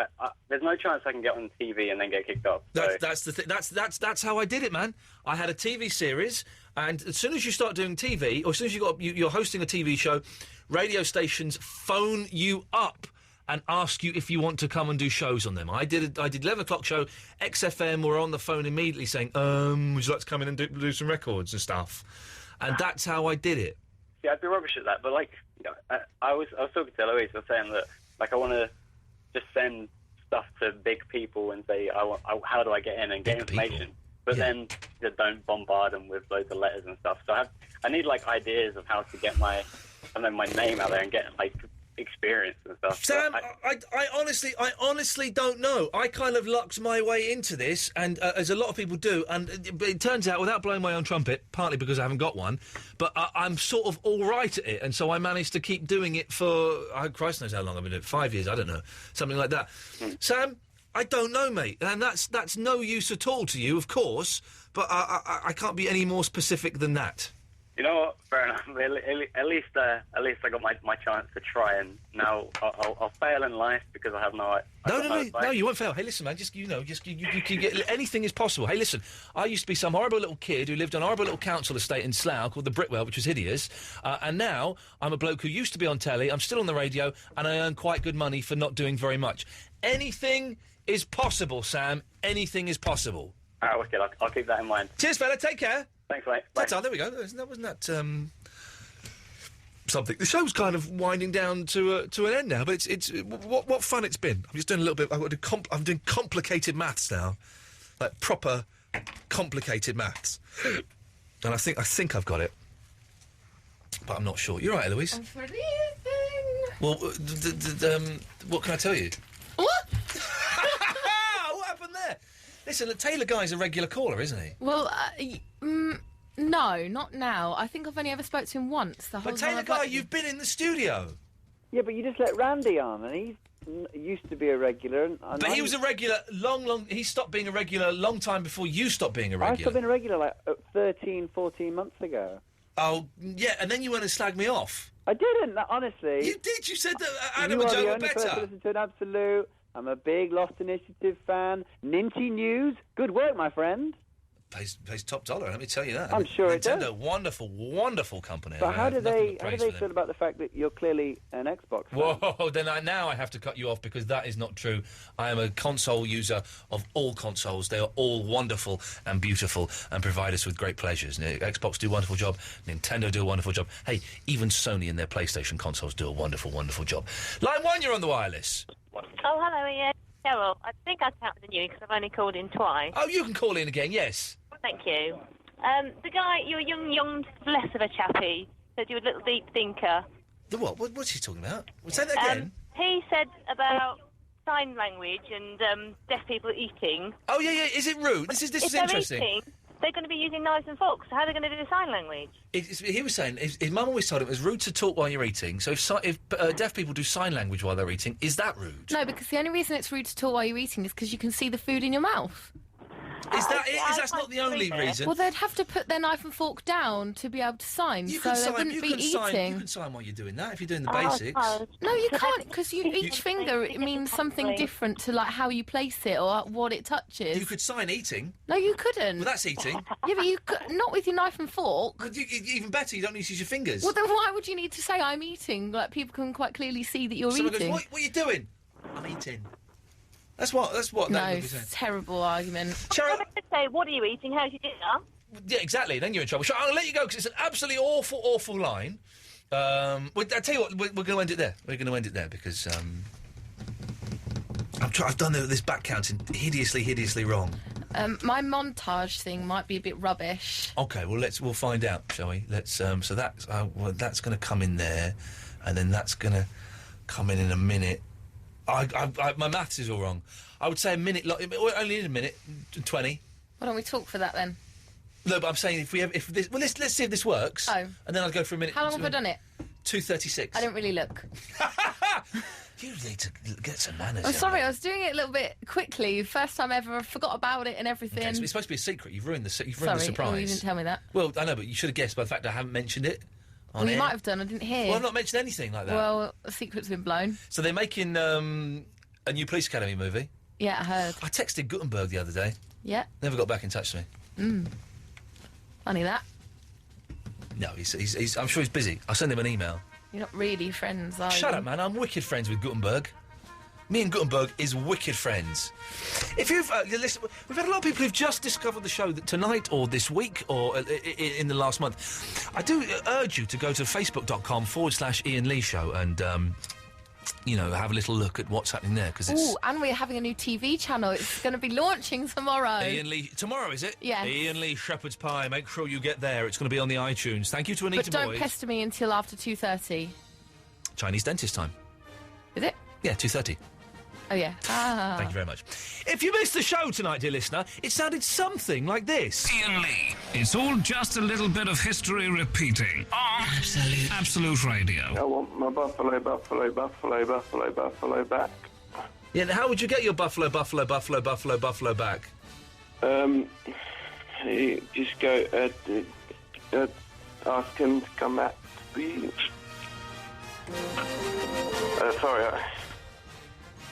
There's no chance I can get on TV and then get kicked off. So. That's the thing. That's how I did it, man. I had a TV series, and as soon as you start doing TV, or as soon as you're hosting a TV show, radio stations phone you up and ask you if you want to come and do shows on them. I did 11 o'clock show. XFM were on the phone immediately saying, would you like to come in and do some records and stuff? And that's how I did it. Yeah, I'd be rubbish at that, but I was talking to Eloise, I was saying that I want to just send stuff to big people and say, how do I get in and get information? But then don't bombard them with loads of letters and stuff. So I need ideas of how to get my name out there and get experience and stuff. Sam, I honestly don't know. I kind of lucked my way into this, and as a lot of people do, and it turns out, without blowing my own trumpet, partly because I haven't got one, but I'm sort of all right at it, and so I managed to keep doing it for, Christ knows how long I've been doing it, 5 years, I don't know, something like that. Sam, I don't know, mate, and that's no use at all to you, of course, but I can't be any more specific than that. You know what? Fair enough. At least I got my chance to try, and now I'll fail in life because I have no. No, you won't fail. Hey, listen, man. You can get anything is possible. Hey, listen. I used to be some horrible little kid who lived on a horrible little council estate in Slough called the Brickwell, which was hideous. And now I'm a bloke who used to be on telly. I'm still on the radio, and I earn quite good money for not doing very much. Anything is possible, Sam. Anything is possible. All right, wicked. I'll keep that in mind. Cheers, fella. Take care. Thanks, mate. Bye. There we go. Wasn't that something? The show's kind of winding down to an end now, but it's what fun it's been. I'm just doing a little bit. I'm doing complicated maths now, like proper complicated maths, and I think I've got it, but I'm not sure. You're right, Eloise. I'm freezing. Well, what can I tell you? What? What happened there? Listen, the Taylor guy's a regular caller, isn't he? Well, no, not now. I think I've only ever spoke to him once. The whole But Taylor guy, you've been in the studio. Yeah, but you just let Randy on, and he used to be a regular. But he was a regular long... He stopped being a regular a long time before you stopped being a regular. I stopped being a regular 13, 14 months ago. Oh, yeah, and then you went and slagged me off. I didn't, honestly. You did. You said that Adam and Joe were better. You are the only person to listen to an Absolute. I'm a big Lost Initiative fan. Ninty News. Good work, my friend. Pays top dollar, let me tell you that. I'm sure it does. Nintendo, wonderful company. But how do they feel about the fact that you're clearly an Xbox fan? Whoa, then now I have to cut you off because that is not true. I am a console user of all consoles. They are all wonderful and beautiful and provide us with great pleasures. Xbox do a wonderful job. Nintendo do a wonderful job. Hey, even Sony and their PlayStation consoles do a wonderful job. Line 1, you're on the wireless. Oh, hello, Ian. Carol, I think I counted the new because I've only called in twice. Oh, you can call in again, yes. Thank you. The guy, your young, less of a chappie, said you were a little deep thinker. The what? What's he talking about? Say that again. He said about sign language and deaf people eating. Oh, yeah. Is it rude? This is if interesting. They're eating, they're going to be using knives and forks. So how are they going to do the sign language? He was saying his mum always told him it was rude to talk while you're eating. So if deaf people do sign language while they're eating, is that rude? No, because the only reason it's rude to talk while you're eating is because you can see the food in your mouth. Is that it? That's not the only reason? Well, they'd have to put their knife and fork down to be able to sign, so they wouldn't be eating. You can sign while you're doing that, if you're doing the basics. No, you can't, because each finger it means something different to like how you place it or what it touches. You could sign eating. No, you couldn't. Well, that's eating. Yeah, but you not with your knife and fork. But even better, you don't need to use your fingers. Well, then why would you need to say I'm eating? Like, people can quite clearly see that you're Someone eating. goes, what are you doing? I'm eating. That's what. No, that would be saying. terrible argument. I could say, what are you eating? How's your dinner? Yeah, exactly. Then you're in trouble. I'll let you go because it's an absolutely awful, awful line. I tell you what, we're going to end it there. We're going to end it there because I've done this back counting hideously, hideously wrong. My montage thing might be a bit rubbish. Okay, well we'll find out, shall we? Let's. So that's going to come in there, and then that's going to come in a minute. My maths is all wrong. I would say a minute. Only in a minute, 20. Why don't we talk for that then? No, but I'm saying let's see if this works. Oh. And then I'll go for a minute. How long have I done it? 2:36. I didn't really look. You need to get some manners. I'm sorry, I was doing it a little bit quickly. First time ever, I forgot about it and everything. Okay, so it's supposed to be a secret. You've ruined the surprise. Oh, you didn't tell me that. Well, I know, but you should have guessed by the fact I haven't mentioned it. Well, you might have done. I didn't hear. Well, I've not mentioned anything like that. Well, the secret's been blown. So they're making a new Police Academy movie. Yeah, I heard. I texted Gutenberg the other day. Yeah. Never got back in touch with me. Funny that. No, he's. I'm sure he's busy. I'll send him an email. You're not really friends, are you? Shut up, man. I'm wicked friends with Gutenberg. Me and Gutenberg is wicked friends. If you've listen, we've had a lot of people who've just discovered the show tonight or this week or in the last month. I do urge you to go to facebook.com/Iain Lee Show and have a little look at what's happening there because it's. Ooh, and we're having a new TV channel. It's going to be launching tomorrow. Iain Lee tomorrow, is it? Yes. Iain Lee Shepherd's Pie. Make sure you get there. It's going to be on the iTunes. Thank you to Anita But don't Boyd. pester me until after 2:30. Chinese dentist time. Is it? Yeah, 2:30. Oh, yeah. Thank you very much. If you missed the show tonight, dear listener, it sounded something like this. Iain Lee. It's all just a little bit of history repeating on Absolute Radio. I want my buffalo back. Yeah, now how would you get your buffalo back? You just go, ask him to come back, please. Sorry,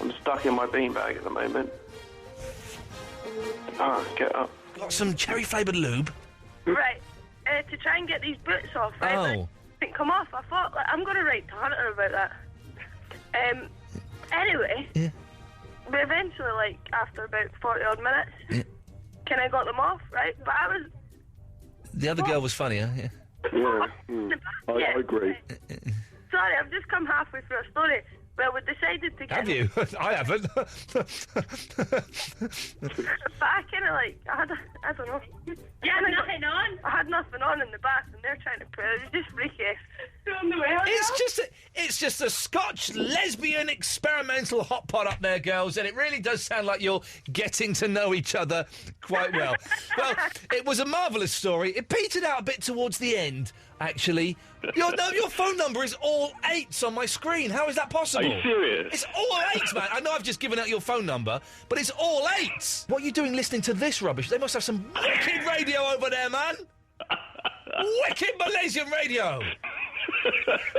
I'm stuck in my beanbag at the moment. Get up. Got some cherry-flavoured lube? Right, to try and get these boots off, right? Oh. But it didn't come off. I thought, I'm going to write to Hunter about that. Anyway, but eventually, after about 40-odd minutes, I got them off, right? But I was... The other girl was funnier, yeah. I agree. Sorry, I've just come halfway through a story. Well, we decided to get... Have you? I haven't. But I kind of I don't know. You had nothing on? I had nothing on in the bath and they're trying to put it. It was just freaky. It's just a Scotch lesbian experimental hot pot up there, girls, and it really does sound like you're getting to know each other quite well. Well, it was a marvellous story. It petered out a bit towards the end, actually. Your phone number is all 8s on my screen. How is that possible? Are you serious? It's all 8s, man. I know I've just given out your phone number, but it's all 8s. What are you doing listening to this rubbish? They must have some wicked radio over there, man. Wicked Malaysian radio.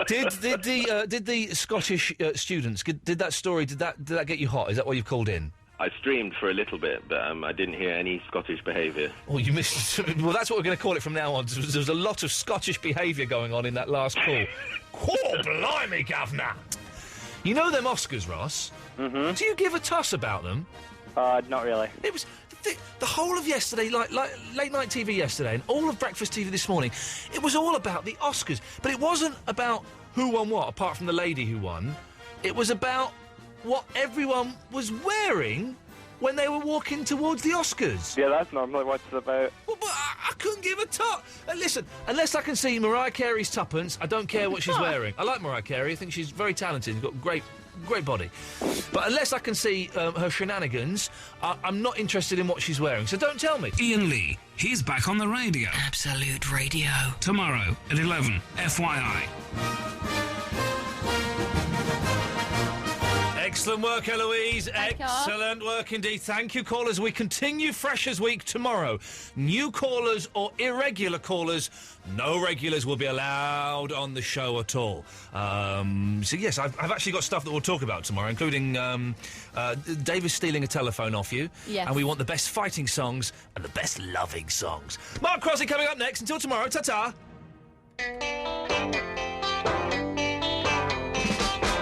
Did the Scottish students did that get you hot? Is that why you've called in? I streamed for a little bit, but I didn't hear any Scottish behaviour. Oh, you missed... Well, that's what we're going to call it from now on. There was a lot of Scottish behaviour going on in that last call. Oh, blimey, governor! You know them Oscars, Ross? Mm-hmm. Do you give a toss about them? Not really. It was... The whole of yesterday, like late-night TV yesterday, and all of breakfast TV this morning, it was all about the Oscars. But it wasn't about who won what, apart from the lady who won. It was about what everyone was wearing when they were walking towards the Oscars. Yeah, that's normally what it's about. Well, but I couldn't give a tot. Listen, unless I can see Mariah Carey's tuppence, I don't care what she's wearing. I like Mariah Carey. I think she's very talented. She's got great body. But unless I can see her shenanigans, I'm not interested in what she's wearing. So don't tell me. Iain Lee, he's back on the radio. Absolute Radio. Tomorrow at 11, FYI. Excellent work, Eloise. Excellent work indeed. Thank you, callers. We continue Freshers Week tomorrow. New callers or irregular callers, no regulars will be allowed on the show at all. So, yes, I've actually got stuff that we'll talk about tomorrow, including Dave is stealing a telephone off you. Yes. And we want the best fighting songs and the best loving songs. Mark Crosby coming up next. Until tomorrow, ta-ta.